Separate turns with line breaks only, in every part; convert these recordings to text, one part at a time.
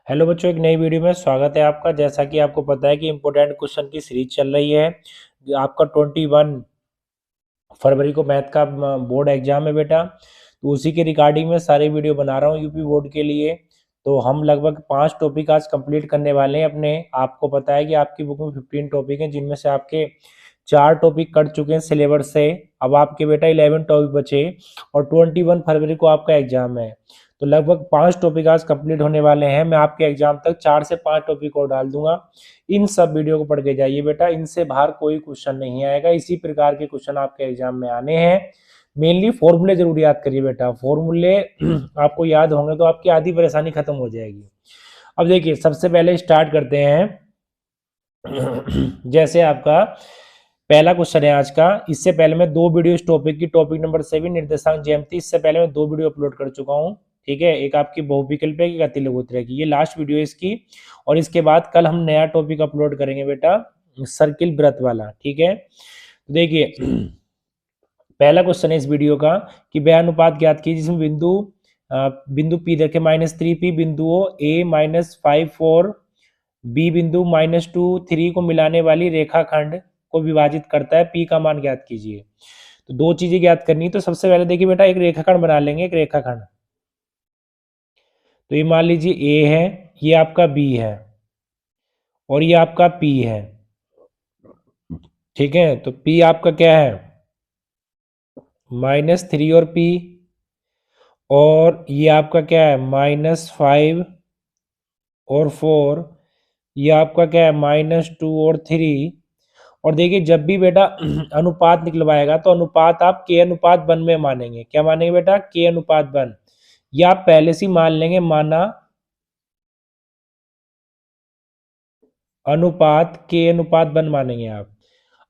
Hello बच्चों, एक नई वीडियो में स्वागत है आपका। जैसा कि आपको पता है कि इम्पोर्टेंट क्वेश्चन की सीरीज चल रही है। जो आपका 21 फरवरी को मैथ का बोर्ड एग्जाम है बेटा, तो उसी के रिगार्डिंग में सारी वीडियो बना रहा हूँ यूपी बोर्ड के लिए। तो हम लगभग 5 टॉपिक आज कंप्लीट करने वाले हैं अपने। आपको पता है कि आपकी बुक में 15 टॉपिक हैं, जिनमें से आपके 4 टॉपिक कट चुके हैं सिलेबस से। अब आपके बेटा 11 टॉपिक बचे और 21 फरवरी को आपका एग्जाम है। तो लगभग 5 टॉपिक आज कंप्लीट होने वाले हैं। मैं आपके एग्जाम तक 4 से 5 टॉपिक और डाल दूंगा। इन सब वीडियो को पढ़ के जाइए बेटा, इनसे बाहर कोई क्वेश्चन नहीं आएगा। इसी प्रकार के क्वेश्चन आपके एग्जाम में आने हैं। मेनली फॉर्मूले जरूर याद करिए बेटा, फॉर्मूले आपको याद होंगे तो आपकी आधी परेशानी खत्म हो जाएगी। अब देखिए, सबसे पहले स्टार्ट करते हैं। जैसे आपका पहला क्वेश्चन है आज का। इससे पहले मैं 2 वीडियो इस टॉपिक की, टॉपिक नंबर 7 निर्देशांक ज्यामिति, इससे पहले मैं 2 वीडियो अपलोड कर चुका हूँ। ठीक है, एक आपकी बहुविकल्प है, एक अतिलघुत्तरक की। ये लास्ट वीडियो है इसकी। और इसके बाद कल हम नया टॉपिक अपलोड करेंगे बेटा, सर्किल वृत्त वाला। ठीक है, तो देखिए पहला क्वेश्चन है इस वीडियो का कि वह अनुपात ज्ञात कीजिए जिसमें बिंदु P रखे -3P बिंदुओं A -5 4 बी बिंदु -2 3 को मिलाने वाली रेखाखंड को विभाजित करता है। P का मान ज्ञात कीजिए। तो दो चीजें ज्ञात करनी है। तो सबसे पहले देखिए बेटा, एक रेखाखंड बना लेंगे, एक रेखाखंड। तो ये मान लीजिए A है, ये आपका B है और ये आपका P है। ठीक है, तो P आपका क्या है, -3 और P, और ये आपका क्या है, -5 और 4, ये आपका क्या है, -2 और 3। और देखिए जब भी बेटा अनुपात निकलवाएगा तो अनुपात आप के अनुपात 1 में मानेंगे। क्या मानेंगे बेटा, के अनुपात 1। या आप पहले से ही मान लेंगे, माना अनुपात के अनुपात 1 मानेंगे आप।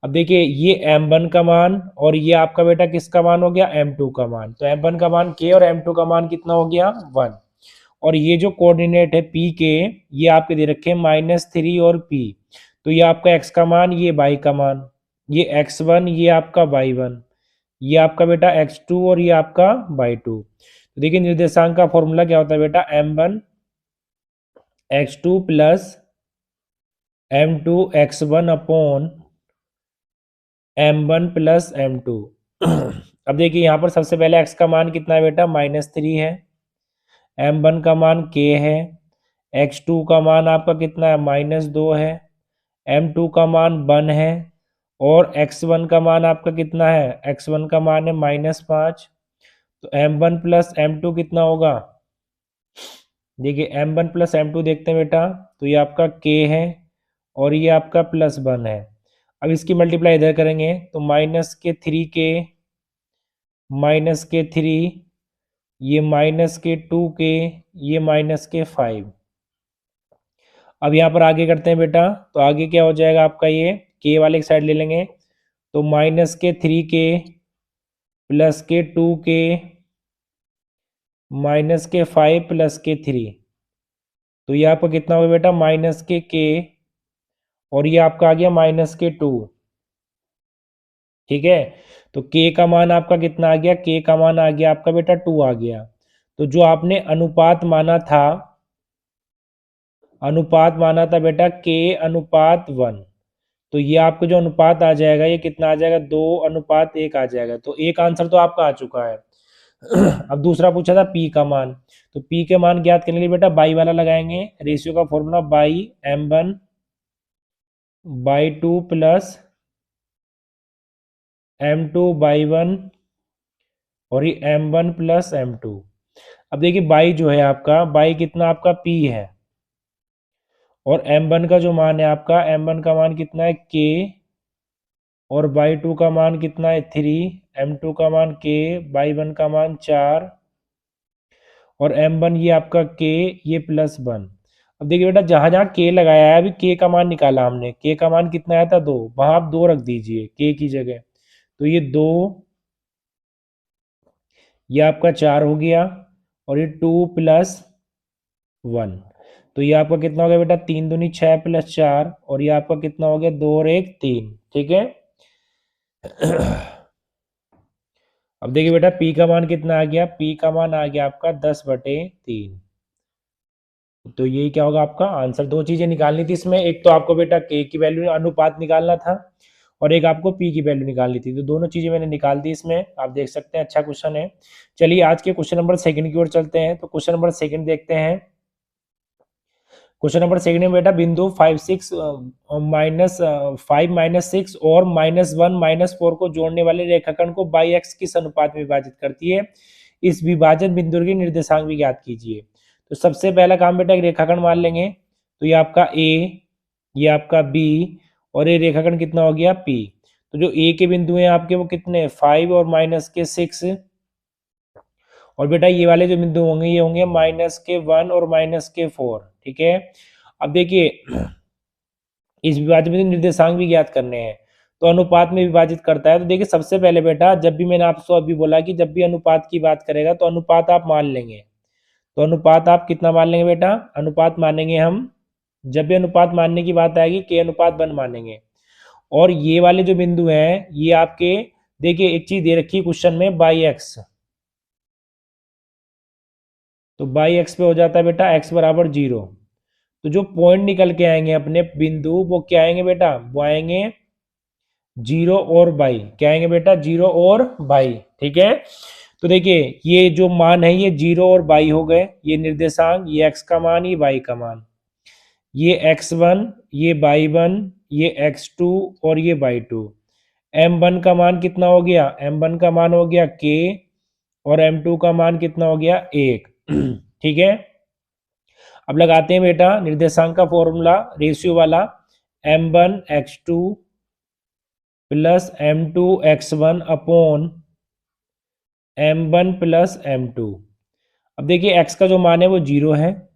अब देखिए ये m1 का मान और ये आपका बेटा किसका मान हो गया, m2 का मान। तो m1 का मान k और m2 का मान कितना हो गया, 1। और ये जो कोऑर्डिनेट है p के, ये आपके दे रखे हैं -3 और p। तो ये आपका x का मान, ये y का मान, ये x1, ये आपका y1, ये आपका बेटा x2 और ये आपका y2। तो देखिए निर्देशांक का फॉर्मूला क्या होता है बेटा, m1 x2 plus m2 x1 upon m1 plus m2। अब देखिए यहाँ पर सबसे पहले x का मान कितना है बेटा, -3 है। m1 का मान k है। x2 का मान आपका कितना है, -2 है। m2 का मान 1 है। और x1 का मान आपका कितना है, x1 का मान है -5। तो m1 प्लस m2 कितना होगा, देखिए m1 प्लस m2 देखते हैं बेटा। तो ये आपका k है और ये आपका +1 है। अब इसकी मल्टीप्लाई इधर करेंगे तो -3k, -3, ये -2k, ये -5। अब यहाँ पर आगे करते हैं बेटा, तो आगे क्या हो जाएगा आपका, ये k वाले की साइड ले लेंगे। तो -3k +2k -5 +3। तो ये आपका कितना होगा बेटा, -k और ये आपका आ गया -2। ठीक है, तो k का मान आपका कितना आ गया, k का मान आ गया आपका बेटा 2 आ गया। तो जो आपने अनुपात माना था, अनुपात माना था बेटा k अनुपात 1, तो ये आपका जो अनुपात आ जाएगा, ये कितना आ जाएगा, 2:1 आ जाएगा। तो एक आंसर तो आपका आ चुका है। अब दूसरा पूछा था p का मान। तो p के मान ज्ञात करने के लिए बेटा बाई वाला लगाएंगे। रेशियो का formula by m1/2 plus m2/1 और ये m1 प्लस m2। अब देखिए बाई जो है आपका, बाई कितना आपका p है और m1 का जो मान है आपका, m1 का मान कितना है k और y2 का मान कितना है 3, m2 का मान k, y1 का मान 4 और m1 ये आपका k, ये +1। अब देखिए बेटा जहां जहां k लगाया है, अभी k का मान निकाला हमने, k का मान कितना आया था 2, वहां आप 2 रख दीजिए k की जगह। तो ये 2, ये आपका 4 हो गया और ये 2 + 1। तो ये आपका कितना हो गया बेटा, 3 दूनी 6 + 4 और ये आपका कितना हो गया, 2 और 1 3। ठीक है। अब देखिए बेटा p का मान कितना आ गया, p का मान आ गया आपका 10/3। तो यही क्या होगा आपका आंसर। दो चीजें निकालनी थी इसमें, एक तो आपको बेटा के की वैल्यू अनुपात निकालना था और एक आपको पी की वैल्यू निकालनी थी। तो दोनों चीजें मैंने निकाल दी इसमें, आप देख सकते हैं। अच्छा क्वेश्चन है। चलिए आज के क्वेश्चन नंबर सेकंड की ओर चलते हैं। तो क्वेश्चन नंबर सेकंड देखते हैं। क्वेश्चन नंबर सेकंड में बेटा बिंदु 5 -6 और -1 -4 को जोड़ने वाले रेखाखंड को बाई एक्स किस अनुपात में विभाजित करती है, इस विभाजन बिंदु के निर्देशांक भी ज्ञात कीजिए। तो सबसे पहला काम बेटा एक रेखाखंड मान लेंगे। तो ये आपका ए, ये आपका बी और ये रेखाखंड कितना हो गया पी। तो जो ए के बिंदु हैं आपके वो कितने 5 और -6, और बेटा ये वाले जो बिंदु होंगे ये होंगे -1 और -4। ठीक है। अब देखिए इस विभाजन में निर्देशांक भी ज्ञात करने हैं, तो अनुपात में विभाजित करता है। तो देखिए सबसे पहले बेटा जब भी मैंने आपको अभी बोला कि जब भी अनुपात की बात करेगा तो अनुपात आप मान लेंगे। तो अनुपात आप कितना मान लेंगे बेटा, अनुपात मानेंगे हम, जब भी अनुपात मानने की बात आएगी के अनुपात 1 मानेंगे। और ये वाले जो बिंदु हैं ये आपके, देखिए एक चीज दे रखी है क्वेश्चन में बाई एक्स, तो बाई एक्स पे हो जाता है बेटा x बराबर 0। तो जो पॉइंट निकल के आएंगे अपने बिंदु वो क्या आएंगे बेटा, वो आएंगे 0 और बाई। क्या आएंगे बेटा 0 और बाई। ठीक है। तो देखिए ये जो मान है ये 0 और बाई हो गए, ये निर्देशांक, ये x का मान, ये y का मान, ये x1, ये y1, ये x2 और ये y2। m1 का मान कितना हो गया, m1 का मान हो गया k और m2 का मान कितना हो गया 1। ठीक है। अब लगाते हैं बेटा निर्देशांक का फॉर्मूला रेशियो वाला, m1 x2 plus m2 x1 upon m1 plus m2। अब देखिए x का जो मान है वो 0 है,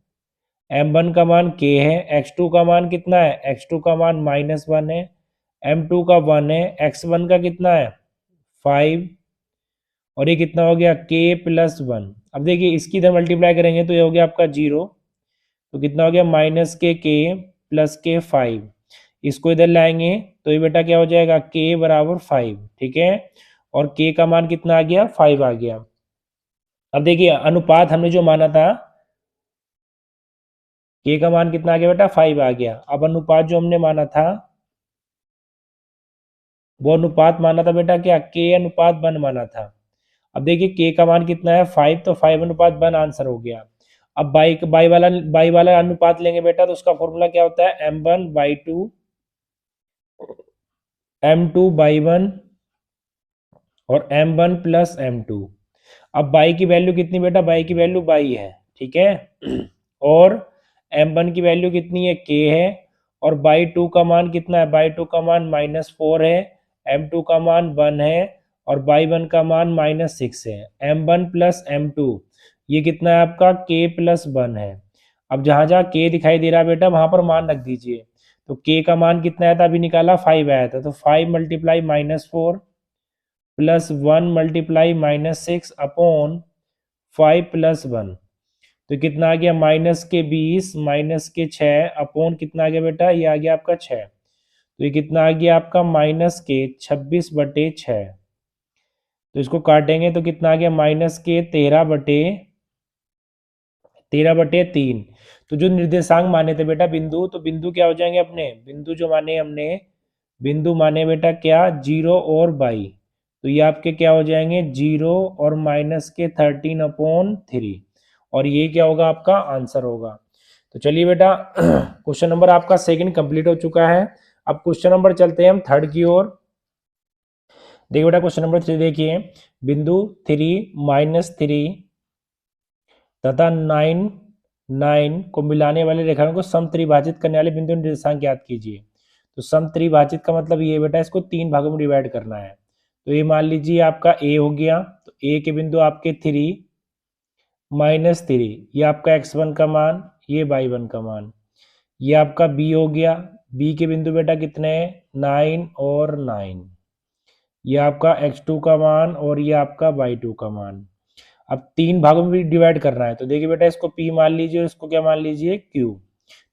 m1 का मान k है, x2 का मान कितना है, x2 का मान -1 है, m2 का 1 है, x1 का कितना है 5 और ये कितना हो गया k प्लस 1। अब देखिए इसकी इधर मल्टीप्लाई करेंगे तो ये हो गया आपका 0, तो कितना हो गया -k प्लस के 5। इसको इधर लाएंगे तो ये बेटा क्या हो जाएगा k बराबर 5। ठीक है। और k का मान कितना आ गया 5 आ गया। अब देखिए अनुपात हमने जो माना था, k का मान कितना आ गया बेटा 5 आ गया। अब अनुपात जो हमने माना था वो अनुपात माना था बेटा क्या, k अनुपात 1 माना था। अब देखिए k का मान कितना है 5, तो 5 अनुपात 1 आंसर हो गया। अब बाई वाला अनुपात लेंगे बेटा तो उसका फॉर्मूला क्या होता है m1/2 m2/1 और m1 प्लस m2। अब बाई की वैल्यू कितनी बेटा, बाई की वैल्यू बाई है। ठीक है। और m1 की वैल्यू कितनी है k है, और बाई 2 का मान कितना है, बाई 2 का मान -4 है, m2 का मान 1 है और बाई 1 का मान -6 है। m1 प्लस m2 ये कितना है आपका k प्लस 1 है। अब जहां जहां k दिखाई दे रहा है बेटा वहां पर मान रख दीजिए। तो k का मान कितना आया था, अभी निकाला 5 आया था, तो 5 multiply -4 plus 1 multiply -6 upon 5 plus 1। तो कितना आ गया -20 -6 अपॉन कितना आ गया बेटा, ये आ गया आपका 6। तो ये कितना आ गया आपका -26/6। तो इसको काटेंगे तो कितना आ गया -13/3। तो जो निर्देशांक माने थे बेटा बिंदु, तो बिंदु क्या हो जाएंगे अपने, बिंदु जो माने हमने, बिंदु माने बेटा क्या 0 और बाई। तो ये आपके क्या हो जाएंगे 0 और -13/3 और ये क्या होगा आपका आंसर होगा। तो चलिए बेटा क्वेश्चन नंबर आपका सेकंड कंप्लीट हो चुका है। अब क्वेश्चन नंबर चलते हैं हम थर्ड की ओर। देखिए बेटा क्वेश्चन नंबर 3 देखिए, बिंदु 3 -3 तथा 9 को मिलाने वाले रेखाओं को समत्रिभाजित करने वाले बिंदु निर्देशांक ज्ञात कीजिए। तो समत्रिभाजित का मतलब ये बेटा इसको 3 भागों में डिवाइड करना है। तो ये मान लीजिए आपका a हो गया, तो a के बिंदु आपके 3 -3, ये आपका x1 का मान, ये y1 का मान। ये आपका b हो गया, b के बिंदु बेटा कितने हैं 9 और 9। ये आपका x2 का मान और ये आपका y2 का मान। अब 3 भागों में भी डिवाइड करना है। तो देखिए बेटा इसको p मान लीजिए और इसको क्या मान लीजिए q।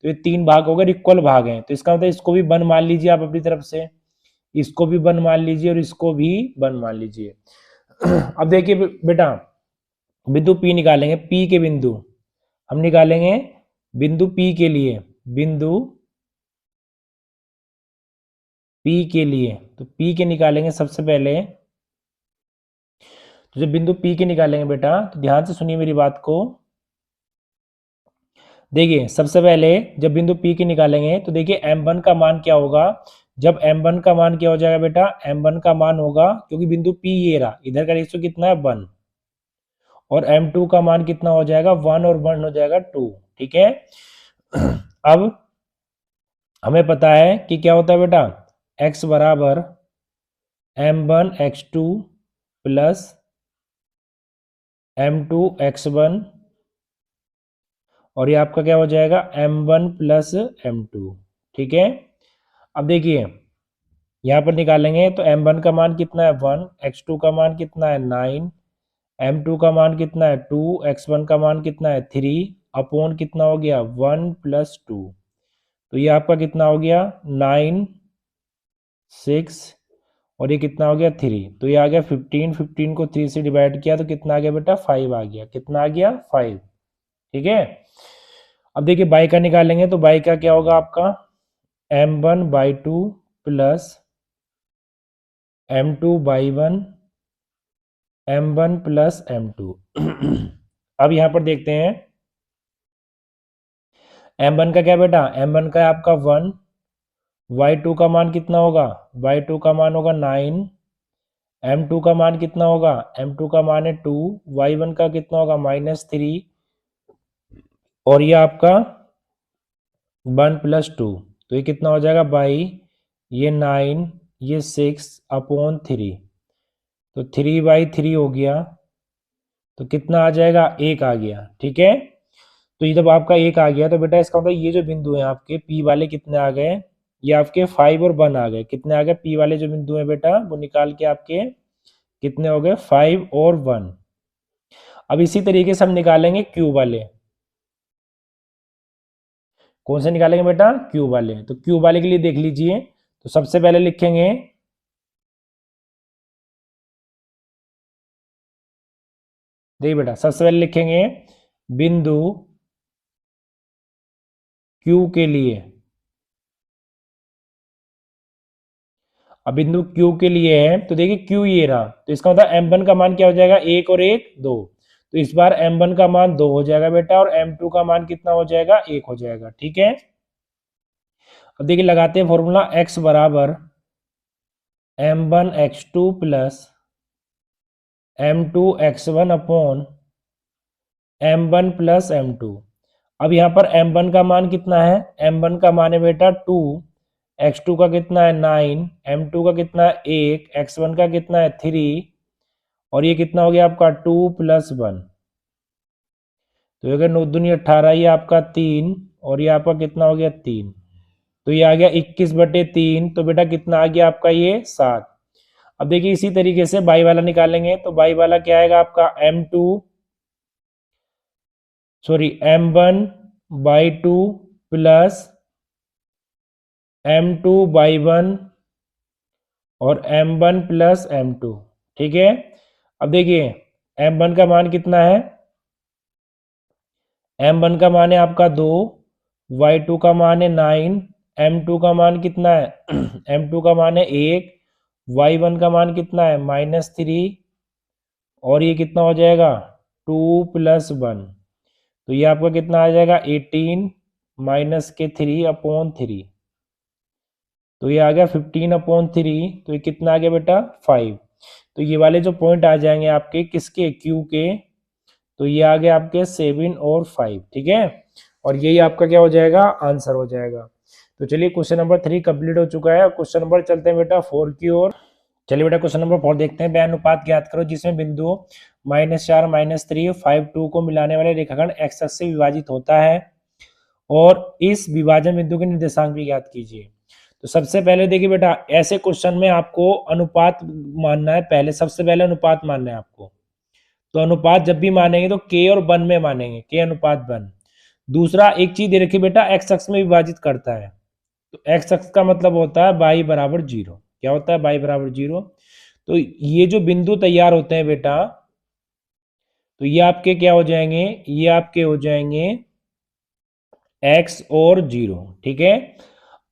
तो ये 3 भाग हो गए, इक्वल भाग हैं, तो इसका मतलब इसको भी 1 मान लीजिए आप अपनी तरफ से, इसको भी 1 मान लीजिए और इसको भी 1 मान लीजिए। अब देखिए बेटा बिंदु P निकालेंगे, P के बिंदु हम निकालेंगे बिंदु P के लिए, बिंदु P के लिए, तो P के निकालेंगे सबसे पहले। तो जब बिंदु P के निकालेंगे बेटा, तो ध्यान से सुनिए मेरी बात को। देखिए सबसे पहले जब बिंदु P की निकालेंगे तो देखिए m1 का मान क्या होगा। जब m1 का मान क्या हो जाएगा बेटा, m1 का मान होगा, क्योंकि बिंदु P ये रहा, इधर का रेशियो कितना है 1, और m2 का मान कितना हो जाएगा 1 और 1 हो जाएगा 2। ठीक है। अब हमें पता है कि क्या होता है बेटा, x बराबर m1 x2 plus m2 x1, और ये आपका क्या हो जाएगा m1 प्लस m2। ठीक है। अब देखिए यहाँ पर निकालेंगे तो m1 का मान कितना है 1, x2 का मान कितना है 9, m2 का मान कितना है 2, x1 का मान कितना है 3, अपॉन कितना हो गया 1 प्लस 2। तो ये आपका कितना हो गया 9, 6, और ये कितना हो गया 3, तो ये आ गया 15। 15 को 3 से डिवाइड किया तो कितना आ गया बेटा 5 आ गया। कितना आ गया 5। ठीक है। अब देखिए बाई का निकालेंगे तो बाई का क्या होगा आपका m1/2 plus m2/1, m1 plus m2। अब यहां पर देखते हैं m1 का क्या बेटा, m1 का है आपका 1, y2 का मान कितना होगा, y2 का मान होगा 9, m2 का मान कितना होगा, m2 का मान है 2, y1 का कितना होगा -3, और ये आपका 1 प्लस 2, तो ये कितना हो जाएगा बाई ये 9, ये 6 अपॉन 3, तो 3/3 हो गया, तो कितना आ जाएगा 1 आ गया। ठीक है। तो ये जब आपका 1 आ गया तो बेटा इसका मतलब ये जो बिंदु हैं आपके P वाले कितने आ गए, ये आपके 5 और 1 आ गए। कितने आ गए P वाले जो बिंदु हैं बेटा, वो निकाल के आपके कितने हो गए 5 और 1। अब इसी तरीके से हम निकालेंगे Q वाले। कौन से निकालेंगे बेटा, Q वाले। तो Q वाले के लिए देख लीजिए, तो सबसे पहले लिखेंगे देखिए बेटा, सबसे पहले लिखेंगे बिंदु Q के लिए। अब बिंदु Q के लिए है तो देखिए Q ये रहा, तो इसका मतलब m1 का मान क्या हो जाएगा 1 और 1 2, तो इस बार m1 का मान 2 हो जाएगा बेटा, और m2 का मान कितना हो जाएगा 1 हो जाएगा। ठीक है। अब देखिए लगाते हैं फॉर्मूला, x बराबर m1 x2 plus m2 x1 upon m1 plus m2। अब यहाँ पर m1 का मान कितना है, m1 का मान है बेटा 2, x2 का कितना है 9, m2 का कितना है 1, x1 का कितना है 3, और ये कितना हो गया आपका 2 प्लस 1, तो अगर 9 दूनी 18, ये आपका 3, और ये आपका कितना हो गया 3, तो ये आ गया 21/3, तो बेटा कितना आ गया आपका ये 7। अब देखिए इसी तरीके से बाई वाला निकालेंगे, तो बाई वाला क्या आएगा आपका m1/2 प्लस m2/1 और m1 प्लस m2। ठीक है। अब देखिए m1 का मान कितना है, m1 का मान है आपका 2, y2 का मान है 9, m2 का मान कितना है m2 का मान है 1, y1 का मान कितना है -3, और ये कितना हो जाएगा 2 प्लस 1, तो ये आपका कितना आ जाएगा 18 माइनस के 3 अपॉन 3, तो ये आ गया 15/3, तो ये कितना आ गया बेटा 5। तो ये वाले जो पॉइंट आ जाएंगे आपके किसके, Q के, तो ये आ गया आपके 7 और 5। ठीक है। और यही आपका क्या हो जाएगा आंसर हो जाएगा। तो चलिए क्वेश्चन नंबर 3 कंप्लीट हो चुका है। क्वेश्चन नंबर चलते हैं बेटा 4 की ओर। चलिए बेटा क्वेश्चन नंबर 4 देखते हैं। वह अनुपात ज्ञात करो जिसमें बिंदु -4 -3 5 2 को मिलाने वाले रेखाखंड एक्स अक्ष से विभाजित होता है, और इस विभाजन बिंदु के निर्देशांक भी ज्ञात कीजिए। तो सबसे पहले देखिए बेटा, ऐसे क्वेश्चन में आपको अनुपात मानना है, पहले सबसे पहले अनुपात मानना है आपको। तो अनुपात जब भी मानेंगे तो k और 1 में मानेंगे, k अनुपात 1। दूसरा एक चीज दे रखी बेटा, x अक्ष में विभाजित करता है, तो x अक्ष का मतलब होता है y बराबर 0। क्या होता है y बराबर 0। तो ये जो बिंदु तैयार होते हैं बेटा, तो ये आपके क्या हो जाएंगे, ये आपके हो जाएंगे x और 0। ठीक है,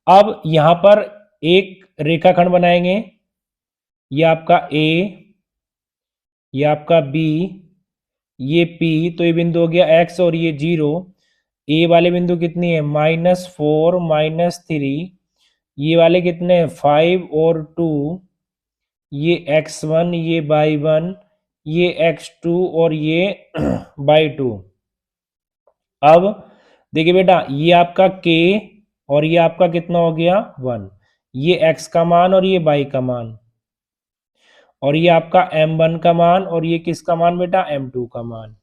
अब यहां पर एक रेखाखंड बनाएंगे, ये आपका a, ये आपका b, ये p, तो ये बिंदु हो गया x और ये 0। a वाले बिंदु कितनी है -4 -3, ये वाले कितने हैं 5 और 2, ये x1, ये y1, ये x2 और ये y2। अब देखिए बेटा, ये आपका k और ये आपका कितना हो गया 1, ये x का मान और ये y का मान, और ये आपका m1 का मान और ये किसका मान बेटा m2 का मान।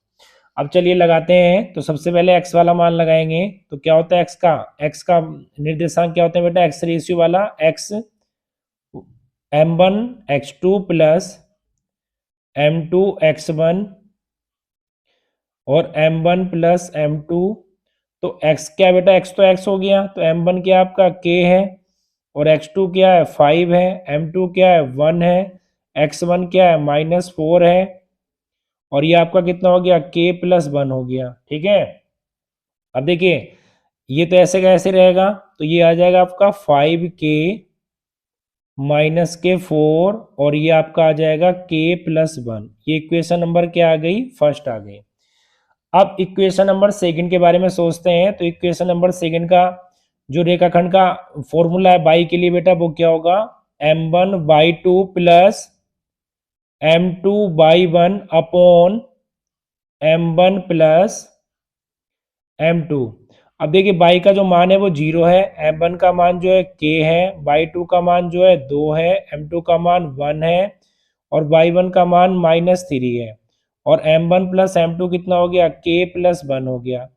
अब चलिए लगाते हैं। तो सबसे पहले x वाला मान लगाएंगे, तो क्या होता है x का निर्देशांक क्या होता है बेटा, x रेशियो वाला x m1 x2 plus m2 x1 और m1 प्लस m2। तो x क्या है बेटा, x तो x हो गया, तो m1 क्या आपका k है, और x2 क्या है 5 है, m2 क्या है 1 है, x1 क्या है -4 है, और ये आपका कितना हो गया k प्लस 1 हो गया। ठीक है, अब देखिए ये तो ऐसे का ऐसे रहेगा, तो ये आ जाएगा आपका 5k -k4, और ये आपका आ जाएगा k प्लस 1। ये इक्वेशन नंबर क्या आ गई, फर्स्ट आ गई। अब इक्वेशन नंबर सेकंड के बारे में सोचते हैं। तो इक्वेशन नंबर सेकंड का जो रेखाखंड का फॉर्मूला है बाई के लिए बेटा, वो क्या होगा m1/2 plus m2/1 upon m1 plus m2। अब देखिए बाई का जो मान है वो 0 है, m1 का मान जो है k है, y2 का मान जो है 2 है, m2 का मान 1 है, और y1 का मान -3 है, और m1 प्लस m2 कितना हो गया k प्लस 1 हो गया।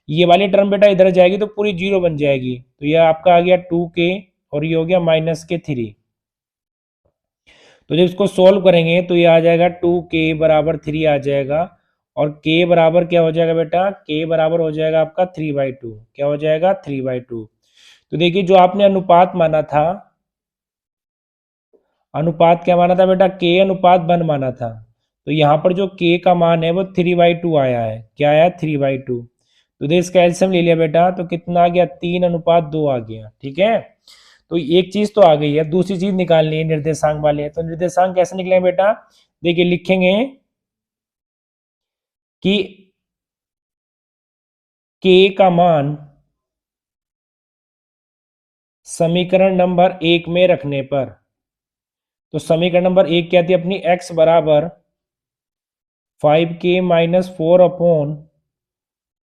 ये वाली टर्म बेटा इधर जाएगी तो पूरी 0 बन जाएगी, तो ये आपका आ गया 2k और ये हो गया -3। तो जब इसको सोल्व करेंगे तो ये आ जाएगा 2k बराबर 3 आ जाएगा, और k बराबर क्या हो जाएगा बेटा, k बराबर हो जाएगा आपका 3/2। क्या हो जाएगा 3/2। तो देखिए जो आपने अनुपात माना था, अनुपात क्या माना था बेटा, k अनुपात 1 माना था, तो यहाँ पर जो k का मान है वो 3/2 आया है। क्या आया 3/2। तो देख इसका एलसीएम ले लिया बेटा, तो कितना आ गया 3:2 आ गया। ठीक है, तो एक चीज तो आ गई है, दूसरी चीज निकालनी है निर्देशांक वाले। तो निर्देशांक कैसे निकले बेटा, देखिए लिखेंगे कि k का मान समीकरण नंबर 1 में रखने पर, तो समीकरण नंबर 1 क्या थी अपनी, x बराबर 5k -4 अपॉन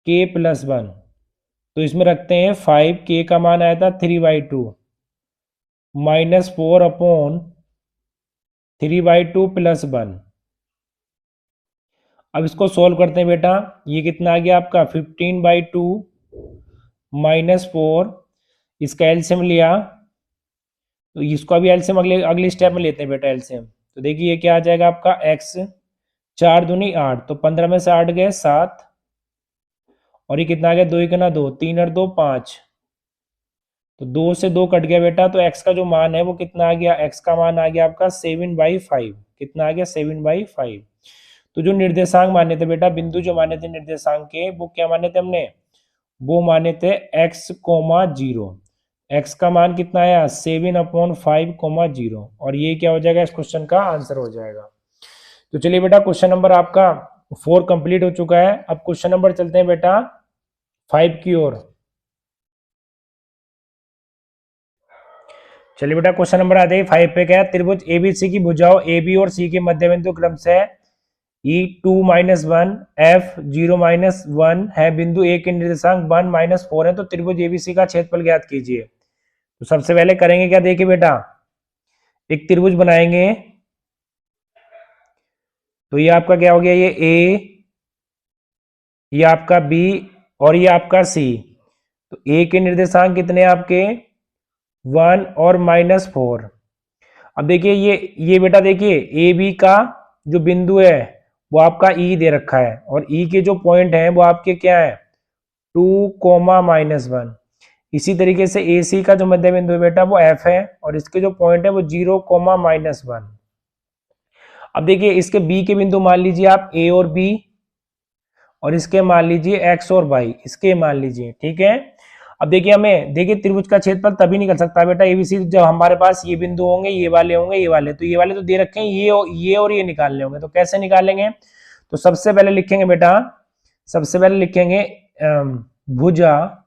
k प्लस 1। तो इसमें रखते हैं 5k का मान आया था 3/2 -4 अपॉन 3/2 प्लस 1। अब इसको सोल्व करते हैं बेटा, ये कितना आ गया आपका 15/2 -4, इसका एलसीएम लिया, तो इसको अभी एलसीएम अगले अगली स्टेप में लेते हैं बेटा एलसीएम। तो देखिए ये क्या आ जाएगा आपका x 4 दूनी 8, तो 15 में से 8 गए 7, और ये कितना आ गया 2 1 2, 3 और 2 5, तो 2 से 2 कट गया बेटा, तो x का जो मान है वो कितना आ गया, x का मान आ गया आपका 7/5। कितना आ गया 7/5। तो जो निर्देशांक माने थे बेटा, बिंदु जो माने थे निर्देशांक के, वो क्या माने थे हमने, वो माने थे x, 0। x का मान कितना आया 7/5, 0, और ये क्या हो जाएगा इस क्वेश्चन का आंसर हो जाएगा। तो चलिए बेटा क्वेश्चन नंबर आपका 4 कंप्लीट हो चुका है। अब क्वेश्चन नंबर चलते हैं बेटा 5 की ओर। चलिए बेटा क्वेश्चन नंबर आते हैं 5 पे। क्या है, त्रिभुज एबीसी की भुजाओं ए बी और सी के मध्य बिंदु क्रम से E2 -1 F 0 -1 है, बिंदु ए के निर्देशांक 1 -4 है, तो त्रिभुज एबीसी का क्षेत्रफल ज्ञात कीजिए। तो सबसे पहले करेंगे क्या, देखिए बेटा एक त्रिभुज बनाएंगे। तो ये आपका क्या हो गया, ये ए, ये आपका बी और ये आपका सी। तो ए के निर्देशांक कितने हैं आपके 1 और -4। अब देखिए ये बेटा देखिए ए बी का जो बिंदु है वो आपका ई दे रखा है, और ई के जो पॉइंट हैं वो आपके क्या है 2, -1। इसी तरीके से ए सी का जो मध्य बिंदु है बेटा वो एफ है, और इसके जो पॉइंट है वो 0, -1। अब देखिए इसके बी के बिंदु मान लीजिए आप ए और बी, और इसके मान लीजिए एक्स और वाई, इसके मान लीजिए। ठीक है, अब देखिए हमें, देखिए त्रिभुज का क्षेत्रफल तभी निकल सकता है बेटा एबीसी जब हमारे पास ये बिंदु होंगे, ये वाले होंगे, ये वाले, तो ये वाले तो दे रखे हैं, ये और ये निकालने होंगे। तो कैसे निकालेंगे? तो सबसे पहले लिखेंगे बेटा, सबसे पहले लिखेंगे भुजा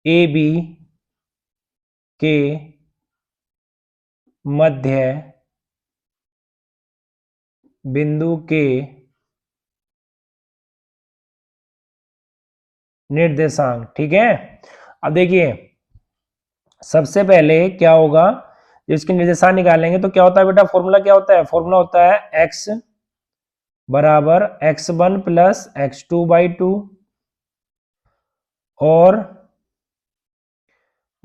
ए बी के मध्य बिंदु के निर्देशांक। ठीक है, अब देखिए सबसे पहले क्या होगा, इसके निर्देशांक निकालेंगे तो क्या होता है बेटा, फॉर्मूला क्या होता है? फॉर्मूला होता है x बराबर x1 प्लस x2 बाई 2 और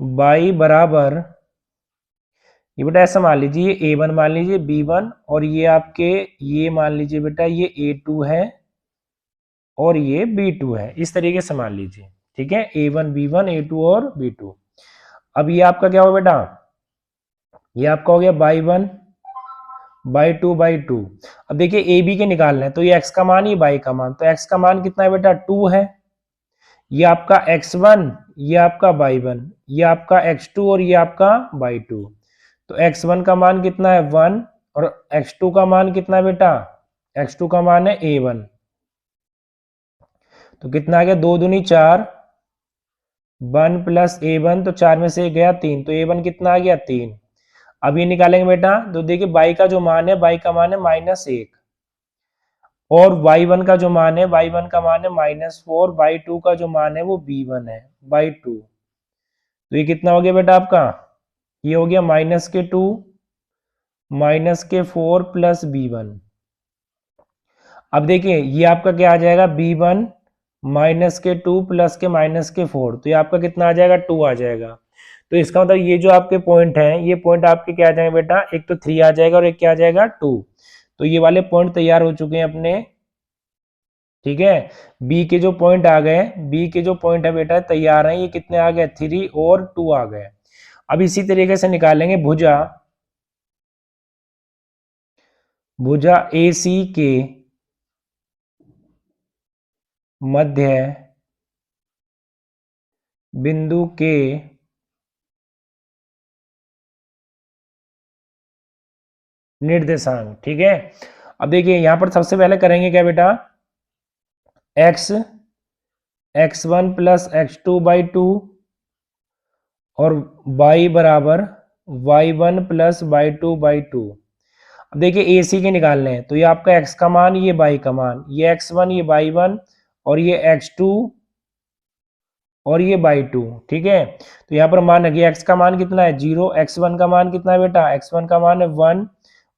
y बराबर, ये बेटा ऐसा मान लीजिए ये a1 मान लीजिए, b1 और ये आपके, ये मान लीजिए बेटा ये a2 है और ये b2 है, इस तरीके से मान लीजिए। ठीक है, a1 b1 a2 और b2। अब ये आपका क्या होगा बेटा, ये आपका हो गया y1 बाई 2 बाई 2। अब देखिए ए बी के निकालना है तो ये x का मान, ये y का मान, तो x का मान कितना है बेटा 2 है, ये आपका x1, ये आपका y1, ये आपका x2 और ये आपका y2। तो x1 का मान कितना है 1 और x2 का मान कितना है बेटा, x2 का मान है a1। तो कितना आ गया, 2 दूनी 4, 1 प्लस a1, तो 4 में से गया 3, तो a1 कितना आ गया 3। अब ये निकालेंगे बेटा, तो देखिए y का जो मान है, y का मान है -1 और y1 का जो मान है, y1 का मान है -4, y2 का जो मान है वो b1 है बाई 2। तो ये कितना हो गया बेटा आपका, ये हो गया -2 -4 प्लस b1। अब देखिए ये आपका क्या आ जाएगा, b1 -2 प्लस के -4, तो ये आपका कितना आ जाएगा 2 आ जाएगा। तो इसका मतलब ये जो आपके पॉइंट हैं, ये पॉइंट आपके क्या आ जाएंगे बेटा, एक तो 3 आ जाएगा और एक क्या आ जाएगा 2। तो ये वाले पॉइंट तैयार हो चुके हैं अपने। ठीक है, बी के जो पॉइंट आ गए, बी के जो पॉइंट है बेटा तैयार हैं, ये कितने आ गए 3 और 2 आ गए। अब इसी तरीके से निकालेंगे भुजा, भुजा ए सी के मध्य बिंदु के निर्देशांक। ठीक है, अब देखिए यहां पर सबसे पहले करेंगे क्या बेटा, x1 प्लस x2 बाई 2 और y बराबर y1 प्लस y2 बाई 2। अब देखिए ए सी के निकालने हैं तो ये आपका x का मान, ये y का मान, ये x1 ये y1 और ये x2 और ये y2। ठीक है, तो यहाँ पर मान रखिए x का मान कितना है 0, x1 का मान कितना है बेटा, x1 का मान है 1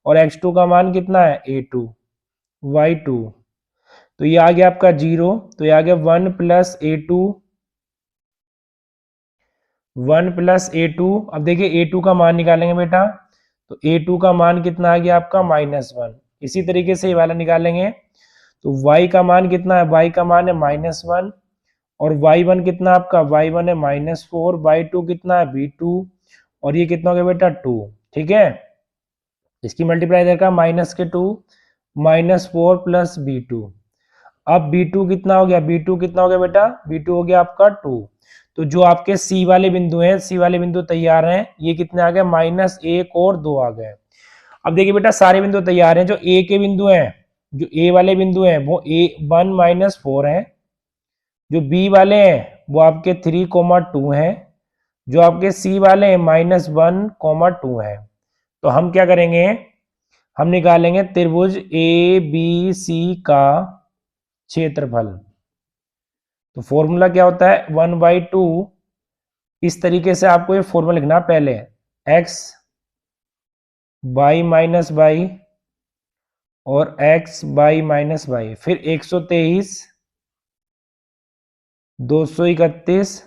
और x2 का मान कितना है a2 y2। तो ये आ गया आपका 0, तो ये आ गया 1 प्लस a2, 1 प्लस a2। अब देखिए a2 का मान निकालेंगे बेटा, तो a2 का मान कितना आ गया आपका -1। इसी तरीके से ये वाला निकालेंगे तो y का मान कितना है, y का मान है -1 और y1 कितना आपका, y1 है -4, y2 कितना है b2 और ये कितना हो गया बेटा 2। ठीक है, इसकी मल्टीप्लाई इधर का -2 -4 प्लस b2। अब b2 कितना हो गया, b2 कितना हो गया बेटा, b2 हो गया आपका 2। तो जो आपके C वाले बिंदु हैं, C वाले बिंदु तैयार हैं, ये कितने आ गए -1 और 2 आ गए। अब देखिए बेटा सारे बिंदु तैयार हैं, जो A के बिंदु हैं, जो A वाले बिंदु हैं वो A1 -4 हैं, जो B वाले हैं वो आपके 3, 2 हैं, जो आपके C वाले हैं -1, 2 हैं। तो हम क्या करेंगे, हम निकालेंगे त्रिभुज ABC का क्षेत्रफल। तो फॉर्मूला क्या होता है 1/2, इस तरीके से आपको ये फॉर्मूला लिखना, पहले x बाई माइनस बाई और x बाई माइनस बाई, फिर 123, 231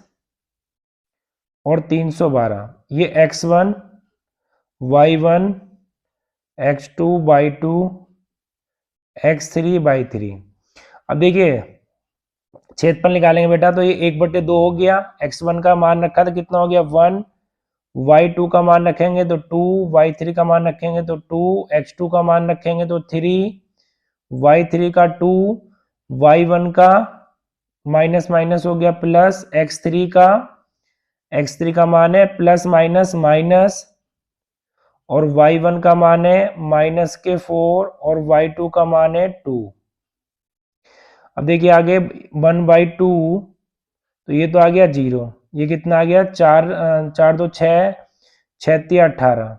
और 312, ये x1 y1 x2 by 2 x3 by 3। अब देखिए क्षेत्रफल निकालेंगे बेटा, तो ये 1/2 हो गया, x1 का मान रखा था कितना हो गया 1, y2 का मान रखेंगे तो 2, y3 का मान रखेंगे तो 2, x2 का मान रखेंगे तो 3, y3 का 2, y1 का माइनस माइनस हो गया प्लस, x3 का मान है प्लस माइनस माइनस, और y1 का मान है माइनस के 4, और y2 का मान है 2। अब देखिए आगे 1/2, तो ये तो आ गया 0, ये कितना आ गया 4, 4 2 6, 6 3 18,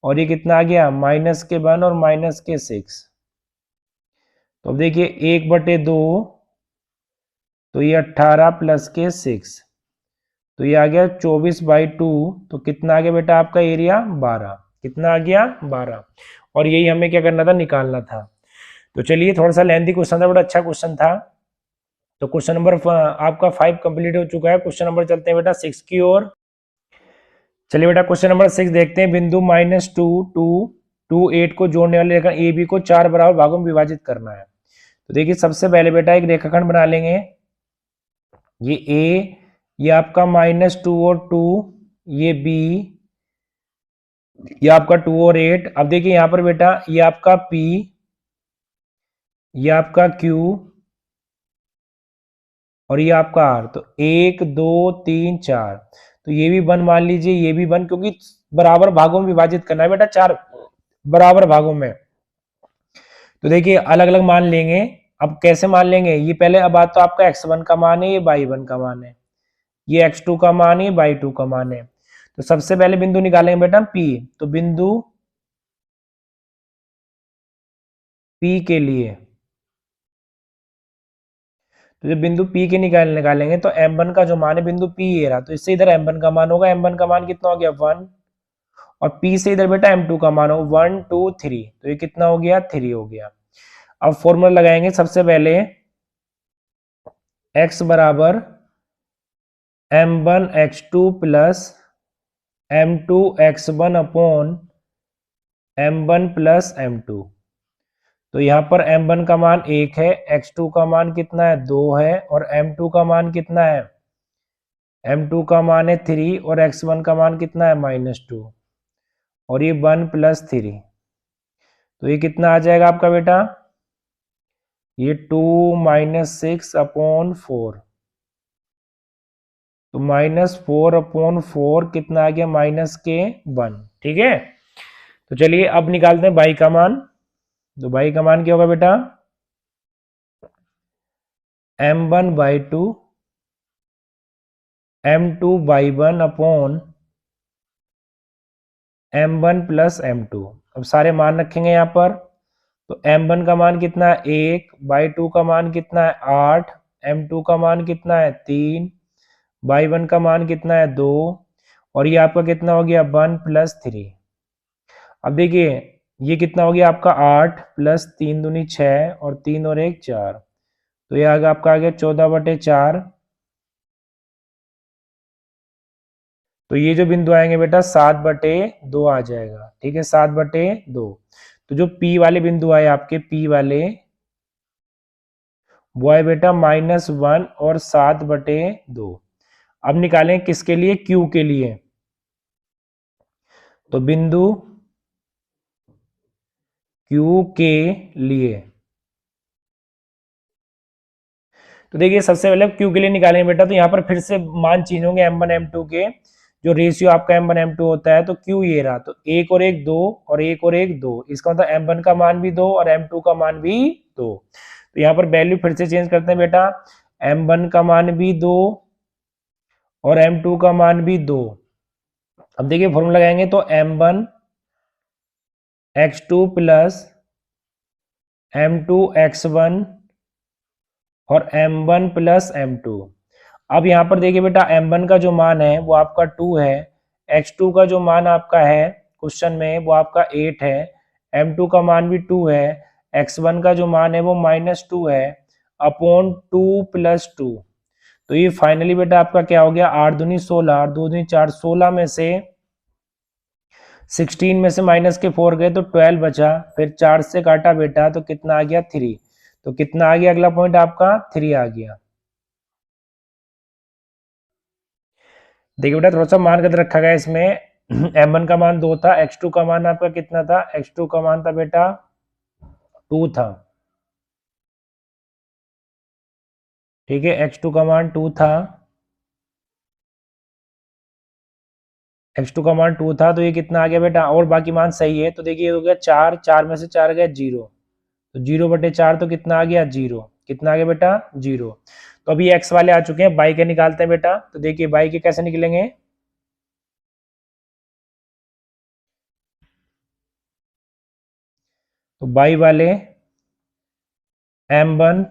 और ये कितना आ गया माइनस के 1 और माइनस के 6। तो अब देखिए 1/2, तो ये 18 प्लस के 6, तो ये आ गया 24/2। तो कितना आ गया बेटा आपका एरिया 12, कितना आ गया 12, और यही हमें क्या करना था, निकालना था। तो चलिए थोड़ा सा लेंथी क्वेश्चन था, बड़ा अच्छा क्वेश्चन था। तो क्वेश्चन नंबर आपका 5 कंप्लीट हो चुका है। क्वेश्चन नंबर चलते हैं बेटा 6 की ओर। चलिए बेटा क्वेश्चन नंबर 6 देखते हैं। बिंदु -2 2 2 8 को जोड़ने वाले रेखा ए बी को 4 बराबर भागों में विभाजित करना है। तो देखिए सबसे पहले बेटा एक रेखाखंड बना लेंगे। ये ए, ये आपका -2 और 2, ये बी, ये आपका 2 और 8। अब देखिए यहाँ पर बेटा ये आपका P, ये आपका Q, और ये आपका R। तो 1 2 3 4, तो ये भी 1 मान लीजिए, ये भी 1, क्योंकि बराबर भागों में विभाजित करना है बेटा, 4 बराबर भागों में। तो देखिए अलग अलग मान लेंगे। अब कैसे मान लेंगे, ये पहले अब बात तो आपका x1 का मान है, ये y1 का मान है, ये x2 का मान है, y2 का मान है। तो सबसे पहले बिंदु निकालेंगे बेटा P। तो बिंदु P के लिए, तो जब बिंदु P के निकालेंगे तो m1 का जो मान है बिंदु P ये रहा, तो इससे इधर m1 का मान होगा, m1 का मान कितना हो गया 1, और P से इधर बेटा m2 का मान हो 1 2 3, तो ये कितना हो गया 3 हो गया। अब फॉर्मूला लगाएंगे सबसे पहले, x बराबर m1 x2 plus m2 x1 upon m1 plus m2। तो यहाँ पर m1 का मान 1 है, x2 का मान कितना है 2 है, और m2 का मान कितना है, m2 का मान है 3, और x1 का मान कितना है -2, और ये 1 प्लस 3। तो ये कितना आ जाएगा आपका बेटा, ये 2 -6 अपॉन 4। तो -4 अपॉन 4 कितना आ गया -1। ठीक है। तो चलिए अब निकालते हैं बाई का मान। तो बाई का मान क्या होगा बेटा, m1/2 m2/1 upon m1 plus m2। अब सारे मान रखेंगे यहाँ पर। तो m1 का मान कितना है 1, y2 का मान कितना है 8, m2 का मान कितना है 3, y1 का मान कितना है 2, और ये आपका कितना हो गया 1 प्लस 3। अब देखिए ये कितना हो गया आपका 8 प्लस 3 दूनी 6, और 3 और 1 4, तो ये आगे आपका आ गया 14/4। तो ये जो बिंदु आएंगे बेटा 7/2 आ जाएगा। ठीक है 7/2। तो जो P वाले बिंदु आए आपके, P वाले वो है बेटा -1 और 7/2। अब निकालें किसके लिए, Q के लिए। तो बिंदु Q के लिए, तो देखिए सबसे पहले Q के लिए निकालेंगे बेटा, तो यहाँ पर फिर से मान चेंज होंगे m1 m2 के। जो रेशियो आपका m1 m2 होता है, तो Q ये रहा, तो 1 और 1 2, और 1 और 1 2, इसका मतलब m1 का मान भी 2 और m2 का मान भी 2। तो यहाँ पर वैल्यू फिर से चेंज करते हैं बेटा, m1 का मान भी 2 और m2 का मान भी 2। अब देखिए फॉर्मूला लगाएंगे, तो m1 x2 plus m2 x1 और m1 प्लस m2। अब यहाँ पर देखिए बेटा m1 का जो मान है वो आपका 2 है, x2 का जो मान आपका है क्वेश्चन में वो आपका 8 है, m2 का मान भी 2 है, x1 का जो मान है वो -2 है, अपॉन 2 प्लस 2। तो ये फाइनली बेटा आपका क्या हो गया 8 दूनी 16, 8 2 दूनी 4, 16 में से 16 में से माइनस के 4 गए तो 12 बचा, फिर 4 से काटा बेटा तो कितना आ गया 3। तो कितना आ गया अगला पॉइंट आपका 3 आ गया। देखिए बेटा थोड़ा सा मान गलत रखा गया इसमें m1 का मान 2 था, x2 का मान आपका कितना था, x2 का मान था बेटा 2 था। ठीक है, x2 का मान 2 था, x2 का मान 2 था, तो ये कितना आ गया बेटा, और बाकी मान सही है, तो देखिए ये हो गया 4, 4 में से 4 गया 0, तो 0/4 तो कितना आ गया 0, कितना आ गया बेटा 0। तो अभी x वाले आ चुके हैं, बाई के निकालते हैं बेटा, तो देखिए बाई के कैसे निकलेंगे, तो बाई वाले m1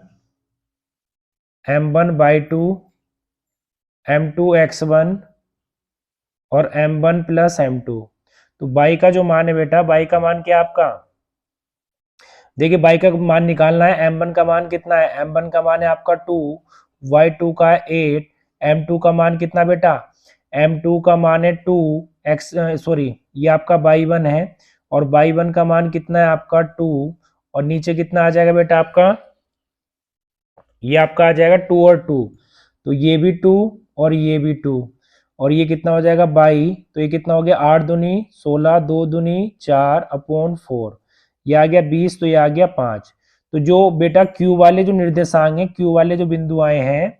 m1/2 m2x1 और m1 प्लस m2। तो बाई का जो मान है बेटा, बाई का मान क्या है आपका, देखिए बाई का मान निकालना है, m1 का मान कितना है, m1 का मान है आपका 2, y2 का 8, m2 का मान कितना बेटा, m2 का मान है 2 x, सॉरी ये आपका y1 है, और y1 का मान कितना है आपका 2, और नीचे कितना आ जाएगा बेटा आपका, ये आपका आ जाएगा 2 और 2, तो ये भी 2 और ये भी 2, और ये कितना हो जाएगा 22, तो ये कितना हो गया 8 दूनी 16, 2 दूनी 4/4, ये आ गया 20, तो ये आ गया 5। तो जो बेटा क्यू वाले जो निर्देशांक हैं, क्यू वाले जो बिंदु आए हैं,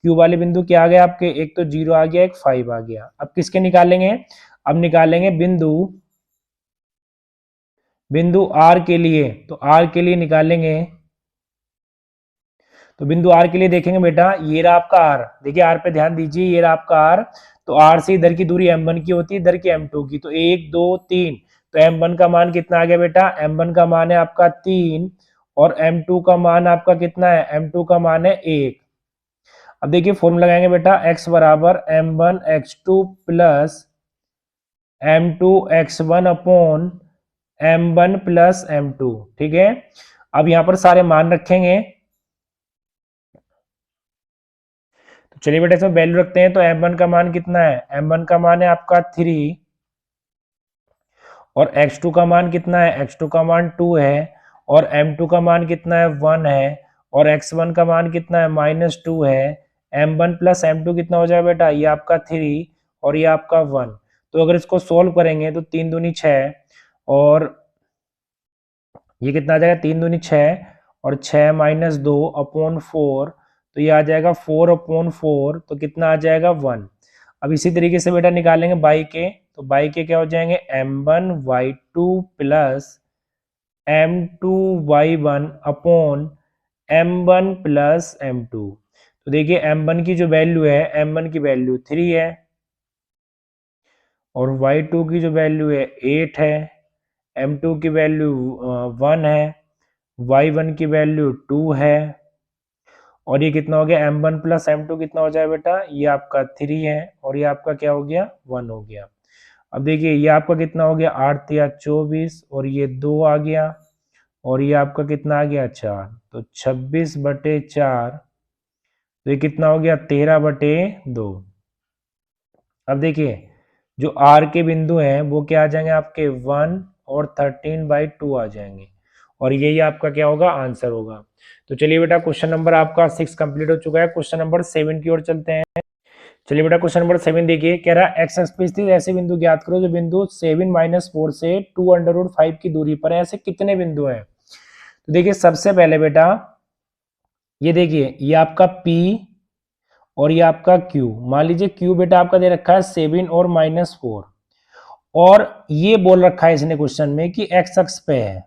क्यू वाले बिंदु क्या आ गए आपके, एक तो 0 आ गया, एक 5 आ गया। अब किसके निकालेंगे, अब निकालेंगे बिंदु बिंदु आर के लिए, तो आर के लिए निकालेंगे, तो बिंदु आर के लिए देखेंगे बेटा, ये रहा आपका आर, देखिए आर पे ध्यान दीजिए, ये रहा आपका आर, तो आर से इधर की दूरी m1 की होती है, इधर की m2 की, तो 1 2 3, तो m1 का मान कितना आ गया बेटा, m1 का मान है आपका 3, और m2 का मान आपका कितना है, m2 का मान है 1। अब देखिए फॉर्मूला लगाएंगे बेटा, x बराबर m1 x2 plus m2 x1 upon m1 plus m2, ठीक है। अब यहाँ पर सारे मान रखेंगे, तो चलिए बेटा इसमें वैल्यू रखते हैं, तो m1 का मान कितना है, m1 का मान है आपका 3, और x2 का मान कितना है, x2 का मान 2 है, और m2 का मान कितना है 1 है, और x1 का मान कितना है -2 है, m1 प्लस m2 कितना हो जाएगा बेटा, ये आपका 3 और ये आपका 1। तो अगर इसको सोल्व करेंगे तो 3 दूनी 6, और ये कितना आ जाएगा 3 दूनी 6, और 6 - 2 अपॉन 4, तो ये आ जाएगा 4/4, तो कितना आ जाएगा 1। अब इसी तरीके से बेटा निकालेंगे बाई के, तो बाई के क्या हो जाएंगे m1y2 plus m2y1 upon m1 plus m2। तो देखिए m1 की जो वैल्यू है, m1 की वैल्यू 3 है, और y2 की जो वैल्यू है 8 है, m2 की वैल्यू 1 है, y1 की वैल्यू 2 है, और ये कितना हो गया m1 प्लस m2 कितना हो जाए बेटा, ये आपका 3 है, और ये आपका क्या हो गया 1 हो गया। अब देखिए ये आपका कितना हो गया 8 या 24, और ये 2 आ गया, और ये आपका कितना आ गया 4, तो 26/4, तो ये कितना हो गया 13/2। अब देखिए जो आर के बिंदु हैं वो क्या आ जाएंगे आपके 1 और 13/2 आ जाएंगे, और यही आपका क्या होगा आंसर होगा। तो चलिए बेटा क्वेश्चन नंबर आपका 6 कंप्लीट हो चुका है, क्वेश्चन नंबर 7 की ओर चलते हैं। चलिए बेटा क्वेश्चन नंबर 7 देखिए, कह रहा है एक्स एक्स पे स्थित ऐसे बिंदु ज्ञात करो जो बिंदु 7 - 4 से 2√5 की दूरी पर है। ऐसे कितने बिंदु हैं, तो देखिए सबसे पहले बेटा ये देखिए ये आपका P और ये आपका Q, मान लीजिए Q बेटा आपका दे रखा है 7 और -4, और ये बोल रखा है इसने क्वेश्चन में कि एक्स अक्ष पे है,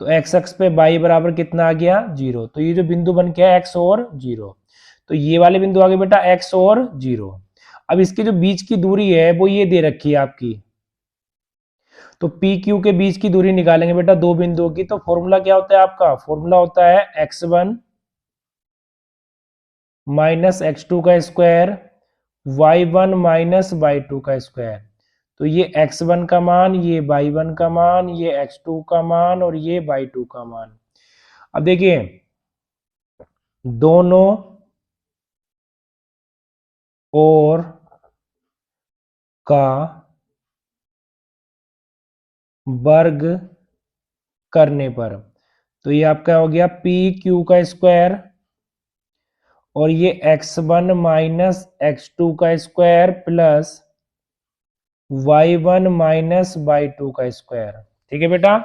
तो एक्स अक्ष पे y बराबर कितना आ गया 0, तो ये जो बिंदु बन गया x और 0, तो ये वाले बिंदु आ गए बेटा x और 0। अब इसके जो बीच की दूरी है वो ये दे रखी है आपकी, तो पी क्यू के बीच की दूरी निकालेंगे बेटा दो बिंदुओं की, तो फॉर्मूला क्या होता है आपका, फॉर्मूला होता है x1 माइनस x2 का स्क्वायर y1 माइनस y2 का स्क्वायर। तो ये x1 का मान, ये y1 का मान, ये x2 का मान, और ये y2 का मान। अब देखिए दोनों ओर का वर्ग करने पर, तो ये आपका हो गया पी क्यू का स्क्वायर, और ये x1 माइनस x2 का square plus y1 minus y2 का स्क्वायर। ठीक है बेटा।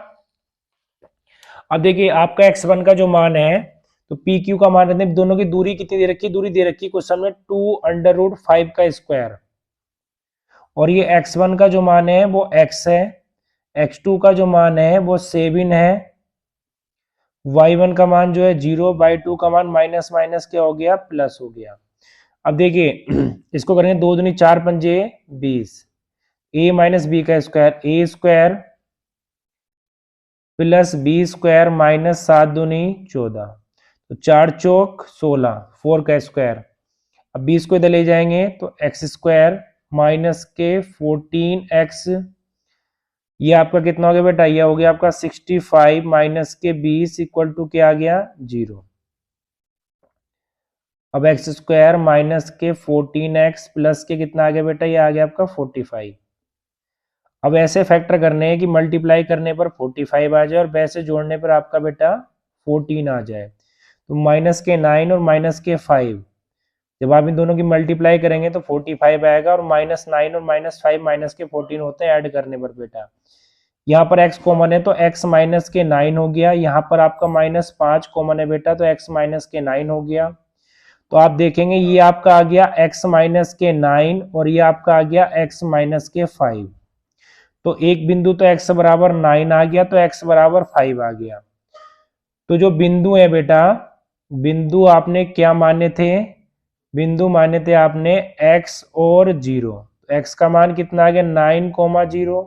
अब देखिए आपका x1 का जो मान है, तो पी क्यू का मान रहते हैं, दोनों की दूरी कितनी दे रखी है, दूरी दे रखी है क्वेश्चन में 2√5 का स्क्वायर, और ये x1 का जो मान है वो x है, x2 का जो मान है वो 7 है, y1 का मान जो है 0, y2 का मान माइनस माइनस क्या हो गया, प्लस हो गया। अब देखिए इसको करेंगे 2 दूनी 4 पंजे 20, a माइनस बी का square, a square plus b square minus 7 दूनी 14, तो 4 चौक 16, 4 का स्क्वायर। अब बीस को इधर ले जाएंगे तो एक्स स्क्वायर माइनस के 14x, ये आपका कितना हो गया बेटा, ये हो गया आपका 65 माइनस के 20 इक्वल टू क्या आ गया, 0। अब एक्स स्क्वायर माइनस के 14x प्लस के कितना आ गया बेटा, ये आ गया आपका 45। अब ऐसे फैक्टर करने हैं कि मल्टीप्लाई करने पर 45 आ जाए और वैसे जोड़ने पर आपका बेटा 14 आ जाए। तो माइनस के 9 और माइनस के 5, जब आप इन दोनों की मल्टीप्लाई करेंगे तो 45 आएगा, और -9 और -5 माइनस के 14 होते हैं ऐड करने पर बेटा। यहाँ पर x कॉमन है तो x माइनस के 9 हो गया, यहाँ पर आपका -5 कॉमन है बेटा तो x माइनस के 9 हो गया। तो आप देखेंगे ये आपका आ गया x माइनस के 9 और ये आपका आ गया x माइनस के 5। तो एक बिंदु तो x बराबर 9 आ गया तो x बराबर 5 आ गया। तो जो बिंदु है बेटा, बिंदु आपने क्या माने थे, बिंदु माने थे आपने x और 0। x का मान कितना आ गया 9,0,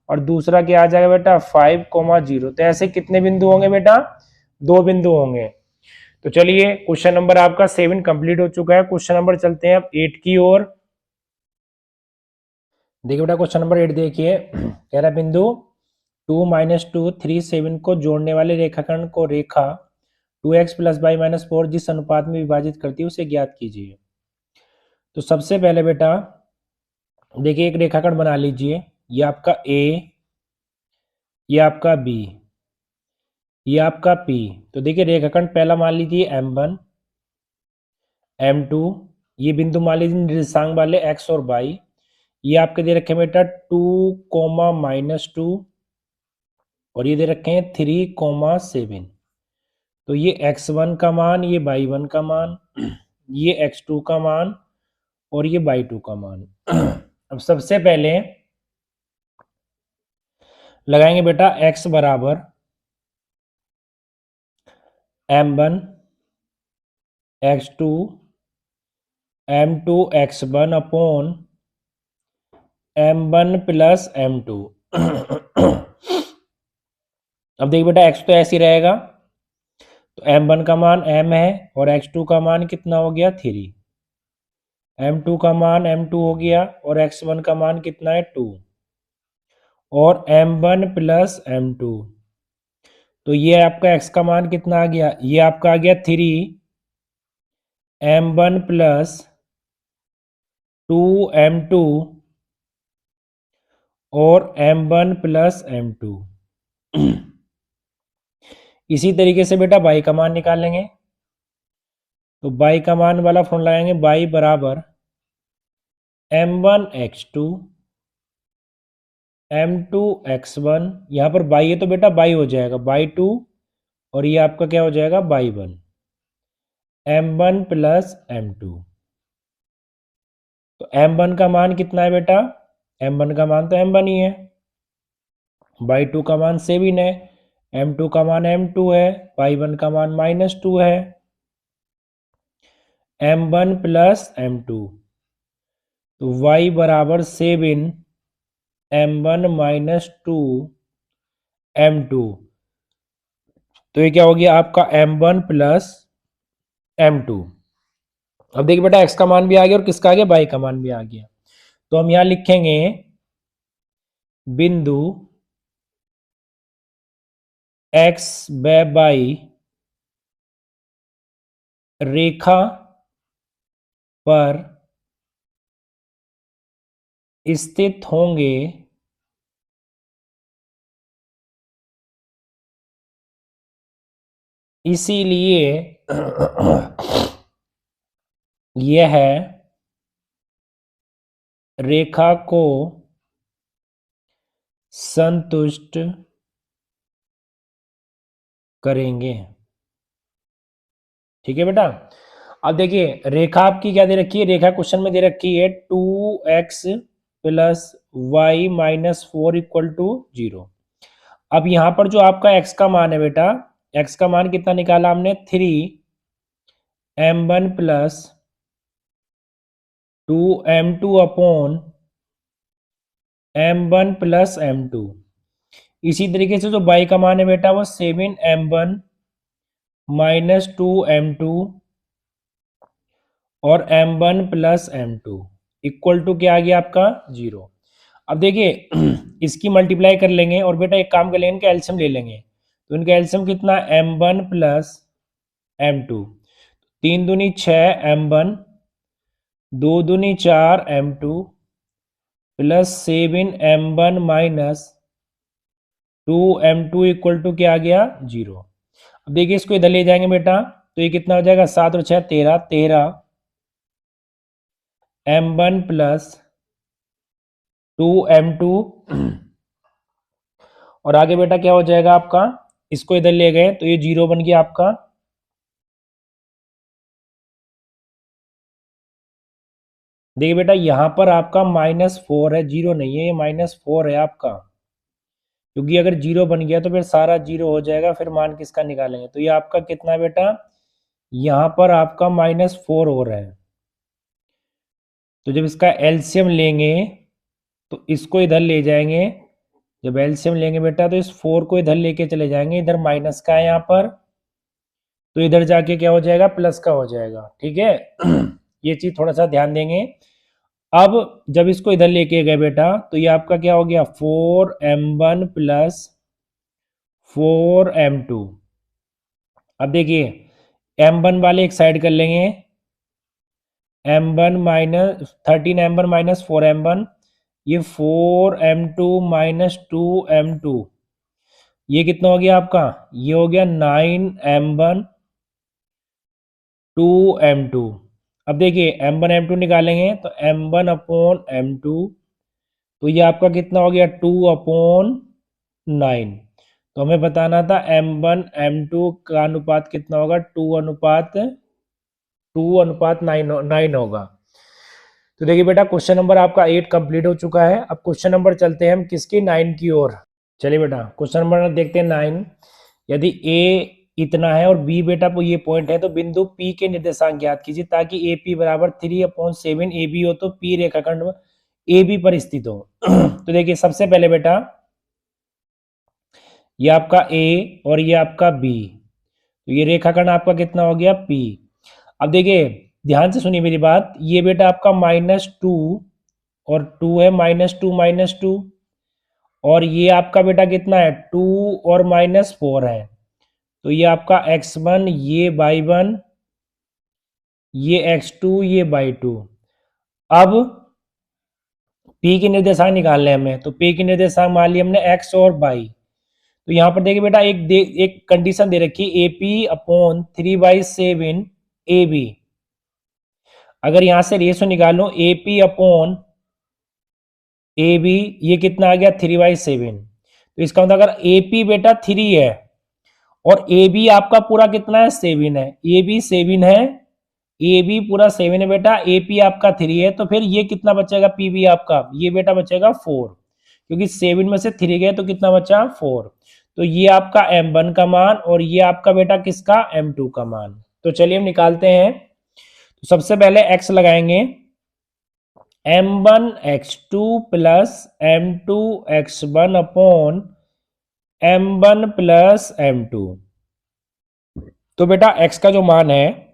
और दूसरा क्या आ जाएगा बेटा 5,0। तो ऐसे कितने बिंदु होंगे बेटा, 2 बिंदु होंगे। तो चलिए क्वेश्चन नंबर आपका 7 कंप्लीट हो चुका है। क्वेश्चन नंबर चलते हैं अब 8 की ओर। देखिए बेटा क्वेश्चन नंबर 8 देखिए, कह रहा बिंदु 2 - 2 3 7 को जोड़ने वाले रेखाखंड को रेखा 2x + y - 4 जिस अनुपात में विभाजित करती है उसे ज्ञात कीजिए। तो सबसे पहले बेटा देखिए एक रेखाखंड बना लीजिए, ये आपका A, ये आपका B, ये आपका P। तो देखिए रेखाखंड पहला मान लीजिए M1, M2, ये बिंदु मान लीजिए निर्देशांक वाले x और y, ये आपके दे रखे हैं बेटा 2, -2, और ये दे रखे हैं 3, 7। तो ये x1 का मान, ये y1 का मान, ये x2 का मान और ये y2 का मान। अब सबसे पहले लगाएंगे बेटा x बराबर m1 x2 m2 x1 upon m1 plus m2। अब देखिए बेटा x तो ऐसे ही रहेगा, तो m1 का मान m है और x2 का मान कितना हो गया 3, m2 का मान m2 हो गया और x1 का मान कितना है 2, और m1 प्लस m2। तो ये आपका x का मान कितना आ गया, ये आपका आ गया 3 m1 प्लस 2m2 और m1 प्लस m2। इसी तरीके से बेटा y का मान निकालेंगे, तो y का मान वाला फॉर्मूला लगाएंगे, y बराबर m1 x2 m2 x1, यहाँ पर y है तो बेटा y हो जाएगा y2, और ये आपका क्या हो जाएगा y1, m1 प्लस m2। तो m1 का मान कितना है बेटा, m1 का मान तो m1 ही है, y2 का मान 7 है, m2 का मान m2 है, y1 का मान -2 है, m1 प्लस m2। तो y बराबर 7 m1 -2 m2। तो ये क्या हो गया आपका m1 प्लस m2। अब देखिए बेटा x का मान भी आ गया और किसका आ गया, y का मान भी आ गया। तो हम यहां लिखेंगे बिंदु x व y रेखा पर स्थित होंगे, इसीलिए यह रेखा को संतुष्ट करेंगे। ठीक है बेटा। अब देखिए रेखा आपकी क्या दे रखी है, रेखा क्वेश्चन में दे रखी है 2x plus y minus 4 equal to 0। अब यहाँ पर जो आपका x का मान है बेटा, x का मान कितना निकाला हमने, 3m1 plus 2m2 upon m1 plus m2। इसी तरीके से जो y का मान है बेटा वो 7m1 माइनस 2m2 और m1 plus m2 equal to क्या आ गया आपका 0। अब देखिए इसकी मल्टीप्लाई कर लेंगे और बेटा एक काम कर लेंगे, इनका एलसीएम ले लेंगे। तो इनका एलसीएम कितना, m1 प्लस m2, 3 दूनी 6 m1, 2 दूनी 4 m2 plus 7m1 minus 2m2 equal to क्या आ गया 0। अब देखिए इसको इधर ले जाएंगे बेटा, तो ये कितना हो जाएगा, 7 और 6 13, 13 m1 प्लस 2m2 और आगे बेटा क्या हो जाएगा आपका, इसको इधर ले गए तो ये 0 बन गया आपका। देखिए बेटा यहाँ पर आपका -4 है, 0 नहीं है, ये -4 है आपका, क्योंकि अगर 0 बन गया तो फिर सारा 0 हो जाएगा, फिर मान किसका निकालेंगे। तो ये आपका कितना है बेटा, यहाँ पर आपका -4 हो रहा है। तो जब इसका एलसीएम लेंगे तो इसको इधर ले जाएंगे, जब एलसीएम लेंगे बेटा तो इस 4 को इधर लेके चले जाएंगे, इधर माइनस का है यहाँ पर, तो इधर जाके क्या हो जाएगा, प्लस का हो जाएगा। ठीक है ये चीज थोड़ा सा ध्यान देंगे। अब जब इसको इधर लेके गए बेटा तो ये आपका क्या हो गया, 4m1 प्लस 4m2। अब देखिए m1 वाले एक साइड कर लेंगे, m1 minus 13m1 minus 4m1, ये 4m2 माइनस 2m2, ये कितना हो गया आपका, ये हो गया 9m1 2m2। अब देखिए m1 m2 निकालेंगे तो m1 अपॉन m2, तो ये आपका कितना हो गया 2 अपॉन 9। तो हमें बताना था m1 m2 का अनुपात कितना होगा, 2:9 होगा। तो देखिए बेटा क्वेश्चन नंबर आपका 8 कंप्लीट हो चुका है। अब क्वेश्चन नंबर चलते हैं हम किसकी, 9 की ओर। चलिए बेटा क्वेश्चन नंबर देखते हैं 9। यदि a इतना है और b बेटा ये पॉइंट है तो बिंदु P के निर्देशांक ज्ञात कीजिए ताकि AP बराबर 3/7 AB हो तो P रेखाखंड AB पर स्थित हो। तो देखिए सबसे पहले बेटा ये आपका A और ये आपका B, तो ये रेखाखंड आपका कितना हो गया P। अब देखिए ध्यान से सुनिए मेरी बात, ये बेटा आपका -2 और 2 है, -2 और ये आपका बेटा कितना है 2 और -4 है, तो ये आपका x1, ये y1, ये x2, ये y2। अब P के निर्देशांक निकालने हमें, तो P के निर्देशांक मान लिया हमने x और y। तो यहाँ पर देखिए बेटा एक कंडीशन दे रखी है AP अपॉन 3/7 AB। अगर यहां से रेशो निकालो AP अपॉन AB, ये कितना आ गया 3/7। तो इसका मतलब अगर AP बेटा 3 है और AB आपका पूरा कितना है 7 है, AB 7 है, AB पूरा 7 है बेटा, AP आपका 3 है, तो फिर ये कितना बचेगा PB आपका, ये बेटा बचेगा 4, क्योंकि 7 में से 3 गए तो कितना बचा 4। तो ये आपका M1 का मान और ये आपका बेटा किसका M2 का मान। तो चलिए हम निकालते हैं। तो सबसे पहले x लगाएंगे, m1 x2 plus m2 x1 upon m1 plus m2। तो बेटा x का जो मान है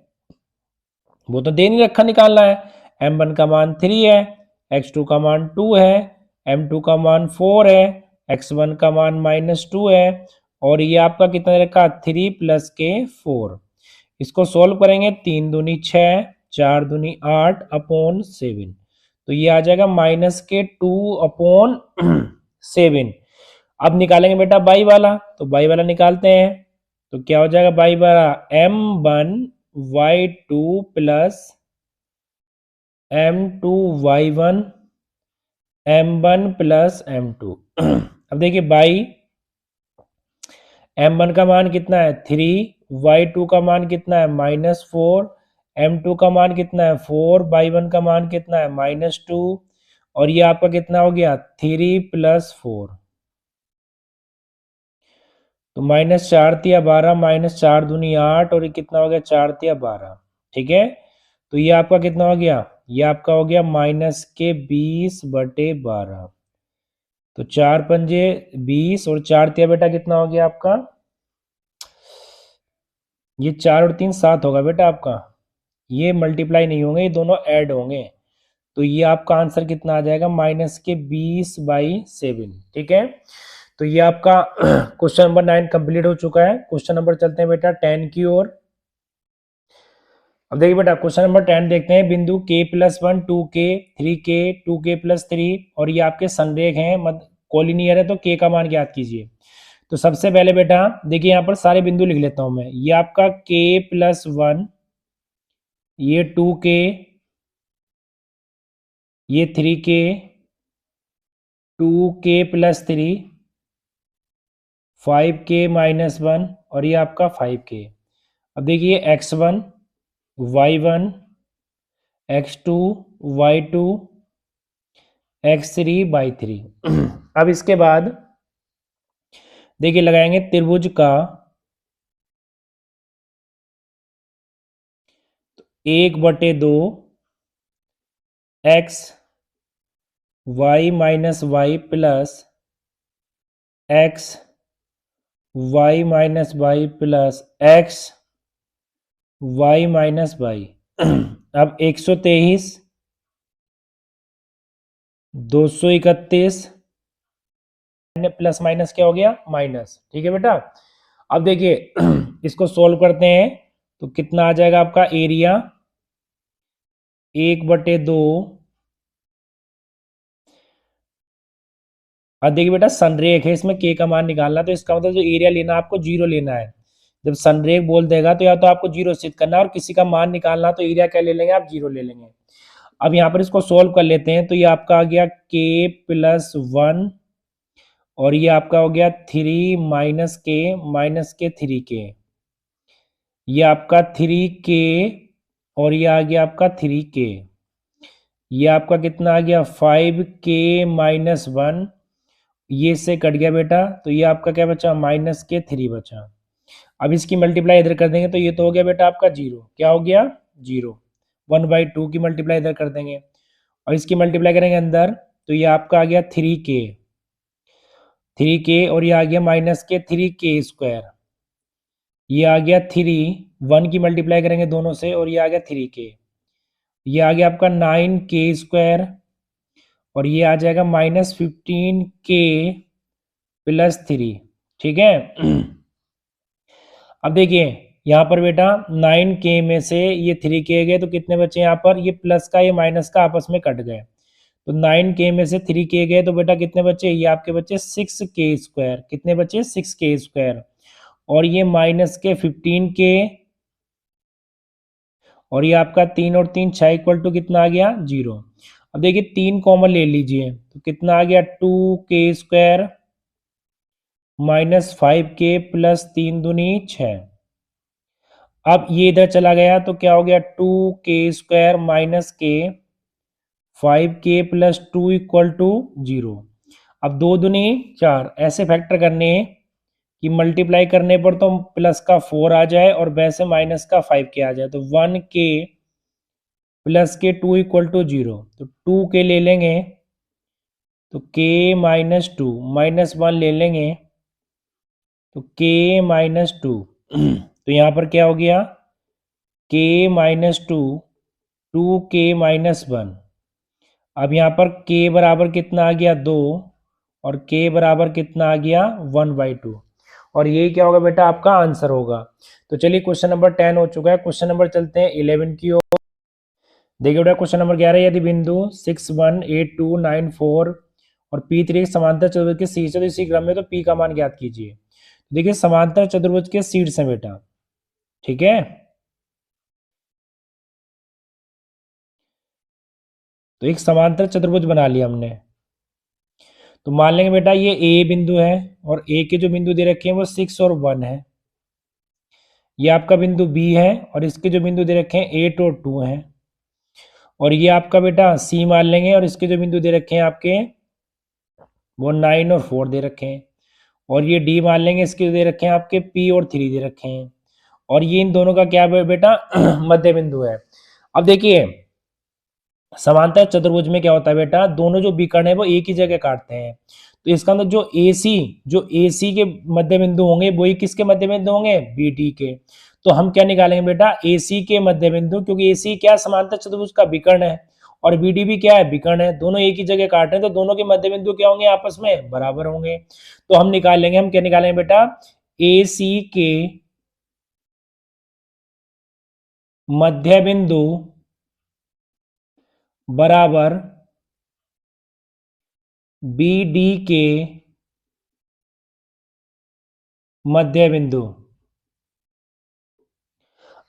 वो तो दे नहीं रखा, निकालना है। m1 का मान 3 है, x2 का मान 2 है, m2 का मान 4 है, x1 का मान -2 है और ये आपका कितना रखा 3 प्लस के 4। इसको सोल्व करेंगे, 3 दूनी 6, 4 दूनी 8 अपॉन 7, तो ये आ जाएगा -2 अपॉन 7। अब निकालेंगे बेटा बाई वाला, तो बाई वाला निकालते हैं, तो क्या हो जाएगा बाई वाला m1 y2 plus m2 y1 m1 plus m2। अब देखिए बाई m1 का मान कितना है 3 y2 का मान कितना है -4, m2 का मान कितना है 4, y1 का मान कितना है -2 और ये आपका कितना हो गया 3 + 4। तो -4×3 = 12, -4×2 = 8 और ये कितना हो गया 4×3 = 12। ठीक है, तो ये आपका कितना हो गया, ये आपका हो गया -20/12। तो 4×5 = 20 और 4×3 बेटा कितना हो गया आपका, ये 4 और 3 7 होगा बेटा आपका, ये मल्टीप्लाई नहीं होंगे, ये दोनों ऐड होंगे। तो ये आपका आंसर कितना आ जाएगा -20/7। ठीक है, तो ये आपका क्वेश्चन नंबर 9 कंप्लीट हो चुका है। क्वेश्चन नंबर चलते हैं बेटा 10 की ओर। अब देखिए बेटा क्वेश्चन नंबर 10 देखते हैं। बिंदु k+1 2k 3k 2k+3 और ये आपके संरेख हैं, कोलिनियर है, तो k का मान ज्ञात कीजिए। तो सबसे पहले बेटा देखिए यहाँ पर सारे बिंदु लिख लेता हूं मैं। ये आपका k+1, ये 2k, ये 3k, 2k+3, 5k-1 और ये आपका 5k। अब देखिए x1 y1 x2 y2 x3 y3। अब इसके बाद देखिए लगाएंगे त्रिभुज का 1/2 x y - y plus x y - y plus x y - y। अब 123 231 प्लस माइनस क्या हो गया माइनस। ठीक है बेटा, अब देखिए इसको सोल्व करते हैं तो कितना आ जाएगा आपका एरिया 1/2। अब देखिए बेटा संरेख है, इसमें k का मान निकालना, तो इसका मतलब जो एरिया लेना आपको 0 लेना है। जब संरेख बोल देगा तो या तो आपको 0 सिद्ध करना है और किसी का मान निकालना, तो एरिया क्या ले लेंगे आप 0 ले लेंगे। अब यहाँ पर इसको सोल्व कर लेते हैं तो ये आपका आ गया k+1 और ये आपका हो गया 3 - k 3k, ये आपका 3k और ये आ गया आपका 3k, ये आपका कितना आ गया 5k-1, ये से कट गया बेटा, तो ये आपका क्या बचा -k3 बचा। अब इसकी मल्टीप्लाई इधर कर देंगे तो ये तो हो गया बेटा आपका 0। क्या हो गया 0। 1/2 की मल्टीप्लाई इधर कर देंगे और इसकी मल्टीप्लाई करेंगे अंदर तो ये आपका आ गया 3k और ये आ गया -k3k²। ये आ गया 3 1 की मल्टीप्लाई करेंगे दोनों से और ये आ गया 3k, ये आ गया आपका 9k² और ये आ जाएगा -15k+3। ठीक है, अब देखिए यहाँ पर बेटा 9k में से ये 3k गए तो कितने बचे यहाँ पर, ये प्लस का ये माइनस का आपस में कट गए, तो 9k में से 3k गए तो बेटा कितने बचे, ये आपके बचे 6k²। कितने बचे 6k² और ये -15k और ये आपका 3 और 3 6 = कितना आ गया 0। अब देखिए 3 कॉमन ले लीजिए तो कितना आ गया 2k² -5k प्लस 3 दूनी 6। अब ये इधर चला गया तो क्या हो गया 2k² - k 5k प्लस 2 = 0। अब 2 दूनी 4, ऐसे फैक्टर करने कि मल्टीप्लाई करने पर तो प्लस का 4 आ जाए और वैसे माइनस का 5k आ जाए, तो 1k प्लस के 2 = 0, तो 2k ले लेंगे तो k - 2 -1 ले लेंगे तो k - 2 तो यहाँ पर क्या हो गया k - 2 2k - 1। अब यहाँ पर k बराबर कितना आ गया 2 और k बराबर कितना आ गया 1/2 और यही क्या होगा बेटा आपका आंसर होगा। तो चलिए क्वेश्चन नंबर 10 हो चुका है। क्वेश्चन नंबर चलते हैं 11 की ओर। देखिए बेटा क्वेश्चन नंबर 11, यदि बिंदु 6 1 8 2 9 4 और P3 एक समांतर चतुर्भुज के शीर्ष है तो इसी क्रम में तो P का मान ज्ञात कीजिए। देखिए समांतर चतुर्भुज के शीर्ष है बेटा, ठीक है, तो एक समांतर चतुर्भुज बना लिया हमने। तो मान लेंगे बेटा ये A बिंदु है और A के जो बिंदु दे रखे हैं वो 6 और 1 है। ये आपका बिंदु बी है और इसके जो बिंदु दे रखे हैं 8 और 2 हैं। और ये आपका बेटा सी मान लेंगे और इसके जो बिंदु दे रखे हैं आपके वो 9 और 4 दे रखे हैं। और ये डी मान लेंगे, इसके दे रखे हैं आपके पी और 3 दे रखे हैं। और ये इन दोनों का क्या है बेटा मध्य बिंदु है। अब देखिए समांतर चतुर्भुज में क्या होता है बेटा, दोनों जो विकर्ण है वो एक ही जगह काटते हैं। तो इसका मतलब जो एसी के मध्य बिंदु होंगे वही किसके मध्य बिंदु होंगे, बीडी के। तो हम क्या निकालेंगे बेटा, एसी के मध्य बिंदु, क्योंकि एसी क्या समांतर चतुर्भुज का विकर्ण है और बीडी भी क्या है, विकर्ण है। दोनों एक ही जगह काट रहे हैं तो दोनों के मध्य बिंदु क्या होंगे, आपस में बराबर होंगे। तो हम निकाल लेंगे, हम क्या निकालेंगे बेटा, एसी के मध्य बिंदु बराबर बीडी के मध्य बिंदु।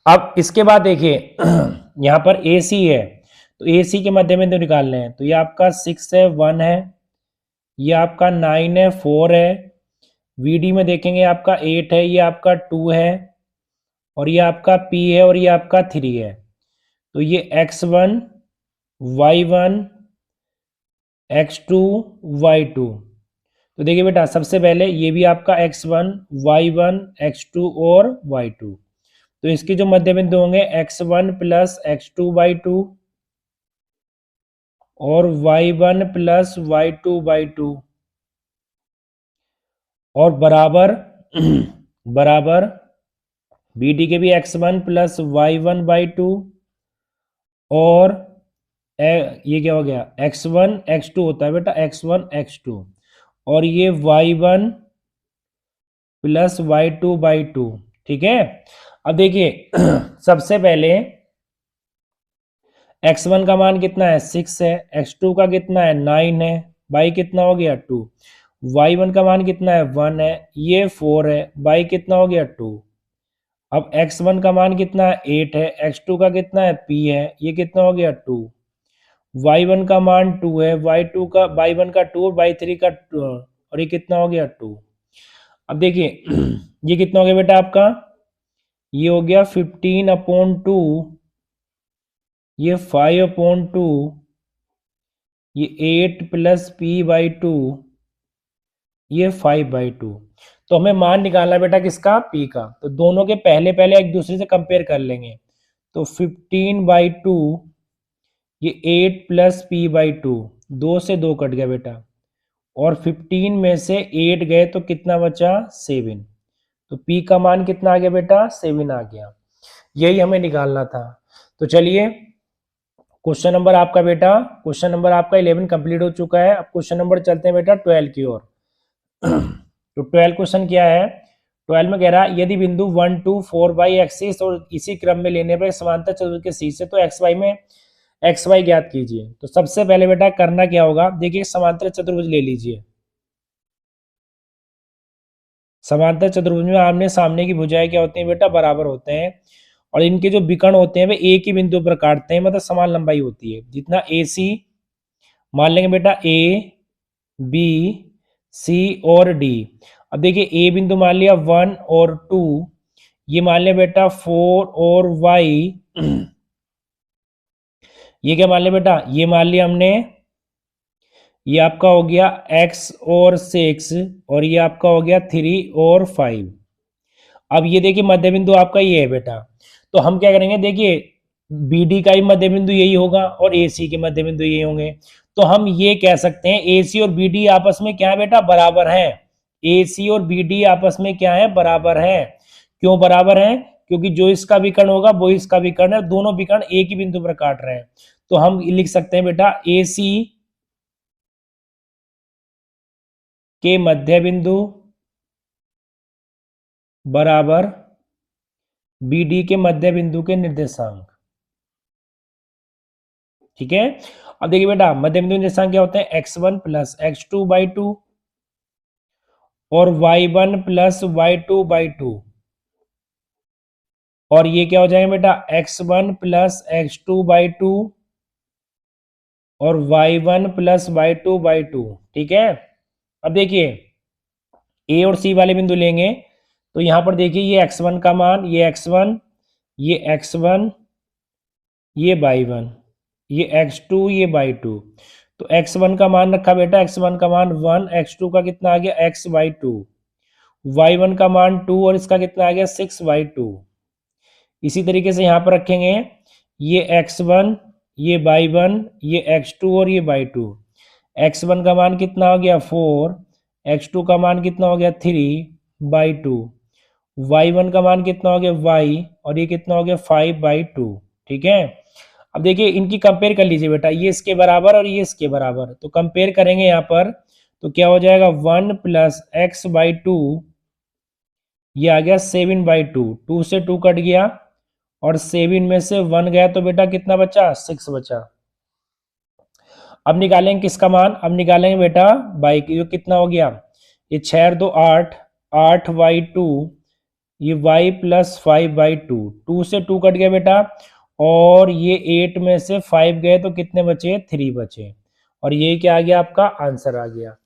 अब इसके बाद देखिए यहां पर AC है तो AC के मध्य बिंदु निकालने हैं। तो ये आपका 6 है, 1 है, ये आपका 9 है, 4 है, VD में देखेंगे आपका 8 है, ये आपका 2 है, और ये आपका P है, और ये आपका 3 है। तो ये X1 Y1 X2 Y2। तो देखिए बेटा सबसे पहले ये भी आपका X1 Y1 X2 और Y2। तो इसके जो मध्य बिंदु होंगे X1 प्लस X2/2 और Y1 प्लस Y2/2 और बराबर बराबर BD के भी X1 प्लस Y1/2 और ये क्या हो गया, X1 X2 होता है बेटा, X1 X2 और ये Y1 प्लस Y2/2। ठीक है। अब देखिए सबसे पहले x1 का मान कितना है, 6 है, x2 का कितना है, 9 है, y कितना हो गया, 2, y1 का मान कितना है, 1 है, ये 4 है, y कितना हो गया, 2। अब x1 का मान कितना है, 8 है, x2 का कितना है, p है, ये कितना हो गया, 2, y1 का मान 2 है, y1 का 2, y3 का 2, और ये कितना हो गया, 2। अब देखिए ये कितना हो गया बेटा आपका, ये हो गया 15/2, ये 5/2, ये 8 प्लस p/2, ये 5/2। तो हमें मान निकालना है बेटा किसका, p का। तो दोनों के पहले पहले एक दूसरे से कंपेयर कर लेंगे। तो 15/2 ये 8 प्लस p/2, 2 से 2 कट गया बेटा, और 15 में से 8 गए तो कितना बचा, 7। तो p का मान कितना आ गया बेटा, 7 आ गया। यही हमें निकालना था। तो चलिए क्वेश्चन नंबर आपका बेटा, क्वेश्चन नंबर आपका 11 कंप्लीट हो चुका है। अब क्वेश्चन नंबर चलते हैं बेटा 12 की ओर। तो 12 क्वेश्चन क्या है, 12 में कह रहा है यदि बिंदु 1 2 4 बाई एक्सिस और इसी क्रम में लेने पर समांतर चतुर्भुज के शीर्ष है तो एक्स वाई में एक्स वाई ज्ञात कीजिए। तो सबसे पहले बेटा करना क्या होगा, देखिए समांतर चतुर्भुज ले लीजिए। समांतर चतुर्भुज में आमने सामने की भुजाएं क्या होती हैं बेटा, बराबर होते हैं, और इनके जो विकर्ण होते हैं वे एक ही बिंदु पर काटते हैं, मतलब समान लंबाई होती है। जितना AC मान लेंगे बेटा, A B C और D। अब देखिए A बिंदु मान लिया 1 और 2, ये मान लिया बेटा 4 और Y, ये क्या मान लिया बेटा, ये मान लिया हमने, ये आपका हो गया X और 6, और ये आपका हो गया 3 और 5। अब ये देखिए मध्य बिंदु आपका ये है बेटा। तो हम क्या करेंगे, देखिए BD का ही मध्य बिंदु यही होगा और AC के मध्य बिंदु यही होंगे। तो हम ये कह सकते हैं AC और BD आपस में क्या है बेटा, बराबर है। AC और BD आपस में क्या है, बराबर है। क्यों बराबर है, क्योंकि जो इसका विकर्ण होगा वो इसका विकर्ण है, दोनों विकर्ण एक ही बिंदु पर काट रहे हैं। तो हम लिख सकते हैं बेटा AC के मध्य बिंदु बराबर BD के मध्य बिंदु के निर्देशांक। ठीक है। अब देखिए बेटा मध्य बिंदु निर्देशांक क्या होते हैं, x1 प्लस x2/2 और y1 प्लस y2/2, और ये क्या हो जाएगा बेटा, x1 प्लस x2/2 और y1 प्लस y2/2। ठीक है। अब देखिए A और C वाले बिंदु लेंगे तो यहाँ पर देखिए ये x1 का मान, ये x1, ये x1, ये y1, ये x2, ये y2। तो x1 का मान रखा बेटा, x1 का मान 1, x2 का कितना आ गया x/2, y1 का मान 2 और इसका कितना आ गया 6/2। इसी तरीके से यहाँ पर रखेंगे ये x1, ये y1, ये x2 और ये y2। x1 का मान कितना हो गया 4, x2 का मान कितना हो गया 3/2, y1 का मान कितना हो गया y और ये कितना हो गया 5/2। ठीक है, अब देखिए इनकी कंपेयर कर लीजिए बेटा, ये इसके बराबर और ये इसके बराबर, तो कंपेयर करेंगे यहाँ पर तो क्या हो जाएगा 1 + x/2, ये आ गया 7/2, 2 से 2 कट गया और 7 में से 1 गया तो बेटा कितना बचा 6 बचा। अब निकालेंगे किसका मान, अब निकालेंगे बेटा y, ये कितना हो गया, ये 6 और 2 8, 8/2, ये y + 5/2, 2 से 2 कट गया बेटा और ये 8 में से 5 गए तो कितने बचे 3 बचे और ये क्या आ गया आपका आंसर आ गया।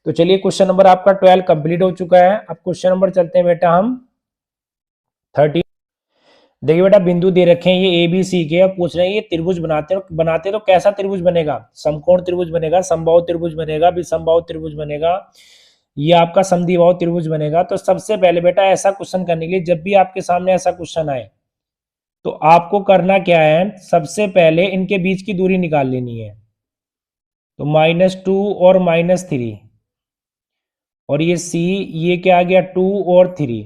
तो चलिए क्वेश्चन नंबर आपका 12 कंप्लीट हो चुका है। अब क्वेश्चन नंबर चलते हैं बेटा हम 13। देखिए बेटा बिंदु दे रखे हैं ये ABC के, अब पूछ रहे हैं ये त्रिभुज बनाते तो कैसा त्रिभुज बनेगा, समकोण त्रिभुज बनेगा, समबाहु त्रिभुज बनेगा, विषमबाहु त्रिभुज बनेगा, ये आपका समद्विबाहु त्रिभुज बनेगा। तो सबसे पहले बेटा ऐसा क्वेश्चन करने के लिए जब भी आपके सामने ऐसा क्वेश्चन आए तो आपको करना क्या है, सबसे पहले इनके बीच की दूरी निकाल लेनी है। तो -2 और -3 और ये C, ये क्या आ गया 2 और 3।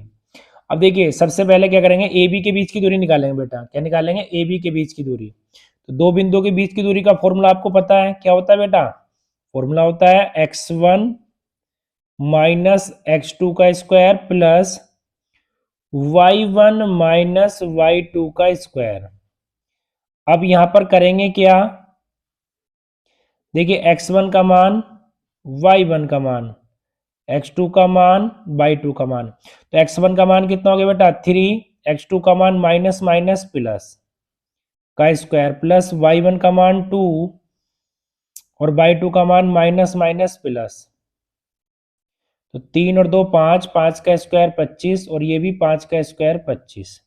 अब देखिए सबसे पहले क्या करेंगे AB के बीच की दूरी निकालेंगे बेटा, क्या निकालेंगे AB के बीच की दूरी। तो दो बिंदुओं के बीच की दूरी का फॉर्मूला आपको पता है, क्या होता है बेटा, फॉर्मूला होता है x1 - x2 का स्क्वायर प्लस y1 - y2 का स्क्वायर। अब यहां पर करेंगे क्या, देखिए x1 का मान, y1 का मान, x2 का मान, y2 का मान। तो x1 का मान कितना हो गया बेटा 3, x2 का मान माइनस माइनस प्लस का स्क्वायर प्लस y1 का मान 2 और y2 का मान माइनस माइनस प्लस। तो 3 और 2 5, 5 का स्क्वायर 25 और ये भी 5 का स्क्वायर 25।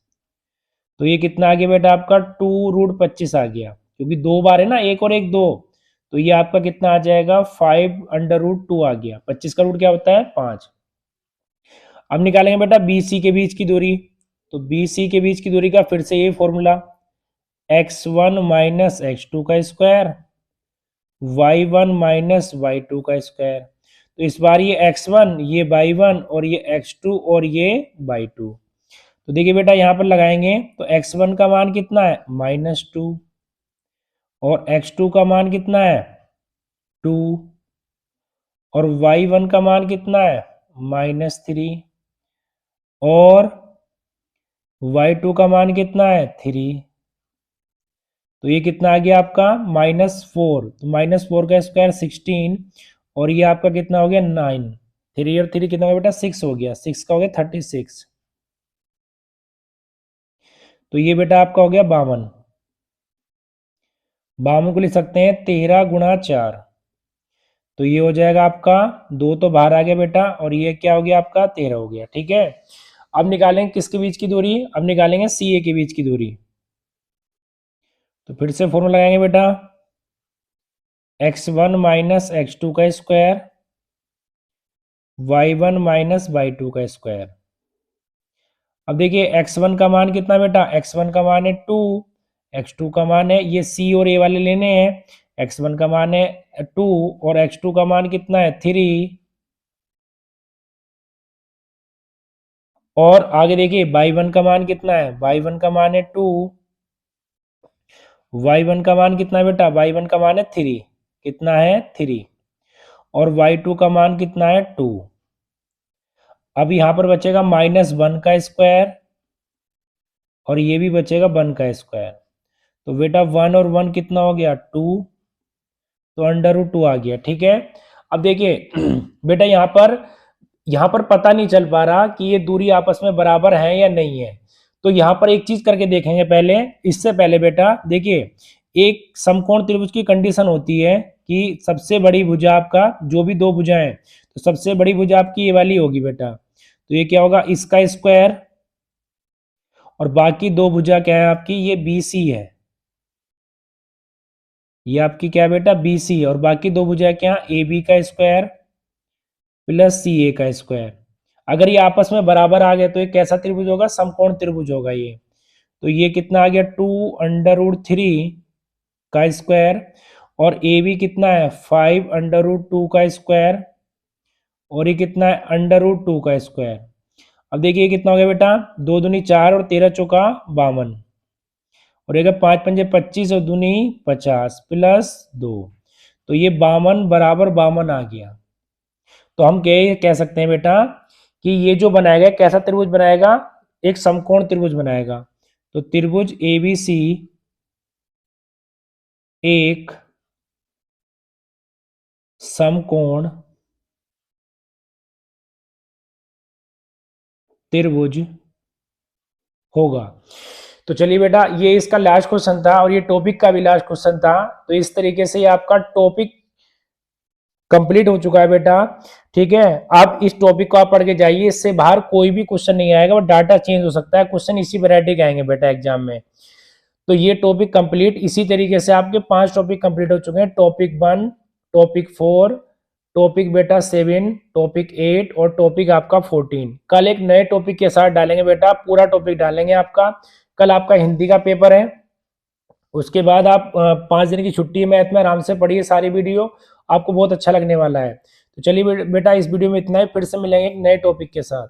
तो ये कितना आ गया बेटा आपका 2√25 आ गया, क्योंकि दो बार है ना, एक और एक दो, तो ये आपका कितना आ जाएगा 5√2 आ गया। 25 का रूट क्या होता है 5। अब निकालेंगे बेटा BC के बीच की दूरी। तो BC के बीच की दूरी का फिर से ये फॉर्मूला x1 - x2 का स्क्वायर, y1 - y2 का स्क्वायर। तो इस बार ये x1, ये y1 और ये x2 और ये y2। तो देखिए बेटा यहाँ पर लगाएंगे तो x1 का मान कितना है -2 और x2 का मान कितना है 2 और y1 का मान कितना है -3 और y2 का मान कितना है 3। तो ये कितना आ गया आपका -4, तो -4 का स्क्वायर 16 और ये आपका कितना हो गया 9, 3 और 3 कितना हो गया बेटा 6 हो गया, 6 का हो गया 36। तो ये बेटा आपका हो गया 52। 52 को लिख सकते हैं 13 × 4। तो ये हो जाएगा आपका 2 तो बाहर आ गया बेटा और ये क्या हो गया आपका 13 हो गया। ठीक है, अब निकालेंगे किसके बीच की दूरी, अब निकालेंगे CA के बीच की दूरी। तो फिर से फॉर्मूला लगाएंगे बेटा x1 - x2 का स्क्वायर, y1 - y2 का स्क्वायर। अब देखिए x1 का मान कितना बेटा, x1 का मान है 2, x2 का मान है, ये C और A वाले लेने हैं। x1 का मान है 2 और x2 का मान कितना है 3 और आगे देखिए y1 का मान कितना है, y1 का मान है 2, y1 का मान कितना है बेटा, y1 का मान है 3, कितना है 3 और y2 का मान कितना है 2। अब यहाँ पर बचेगा -1 का स्क्वायर और ये भी बचेगा 1 का स्क्वायर। तो बेटा 1 और 1 कितना हो गया 2, तो √2 आ गया। ठीक है, अब देखिए बेटा यहाँ पर पता नहीं चल पा रहा कि ये दूरी आपस में बराबर है या नहीं है। तो यहाँ पर एक चीज करके देखेंगे पहले, इससे पहले बेटा देखिए एक समकोण त्रिभुज की कंडीशन होती है कि सबसे बड़ी भुजा आपका, जो भी दो भुजाएं, तो सबसे बड़ी भुजा आपकी ये वाली होगी बेटा। तो ये क्या होगा, इसका स्क्वायर, और बाकी दो भुजा क्या है आपकी, ये BC है, ये आपकी क्या है बेटा, BC, और बाकी दो भुजा क्या, AB का स्क्वायर प्लस CA का स्क्वायर। अगर ये आपस में बराबर आ गए तो ये कैसा त्रिभुज होगा, समकोण त्रिभुज होगा ये। तो ये कितना आ गया, 2√3 का स्क्वायर, और AB कितना है, 5√2 का स्क्वायर, और ये कितना है, √2 का स्क्वायर। अब देखिए कितना हो गया बेटा, 2 दूनी 4 और 13 चौका 52, और ये 5 पंजे 25 और दूनी 50 प्लस 2, तो ये 52 बराबर 52 आ गया। तो हम कह सकते हैं बेटा कि ये जो बनाएगा कैसा त्रिभुज बनाएगा, एक समकोण त्रिभुज बनाएगा। तो त्रिभुज ABC एक समकोण त्रिभुज होगा। तो चलिए बेटा, ये इसका लास्ट क्वेश्चन था और ये टॉपिक का भी लास्ट क्वेश्चन था। तो इस तरीके से आपका टॉपिक कंप्लीट हो चुका है बेटा। ठीक है, आप इस टॉपिक को आप पढ़ के जाइए, इससे बाहर कोई भी क्वेश्चन नहीं आएगा, और डाटा चेंज हो सकता है, क्वेश्चन इसी वैरायटी के आएंगे बेटा एग्जाम में। तो ये टॉपिक कंप्लीट, इसी तरीके से आपके 5 टॉपिक कंप्लीट हो चुके हैं, टॉपिक 1, टॉपिक 4, टॉपिक बेटा 7, टॉपिक 8 और टॉपिक आपका 14। कल एक नए टॉपिक के साथ डालेंगे बेटा, पूरा टॉपिक डालेंगे आपका। कल आपका हिंदी का पेपर है, उसके बाद आप 5 दिन की छुट्टी है मैथ में, आराम से पढ़िए सारी वीडियो, आपको बहुत अच्छा लगने वाला है। तो चलिए बेटा, इस वीडियो में इतना ही, फिर से मिलेंगे एक नए टॉपिक के साथ।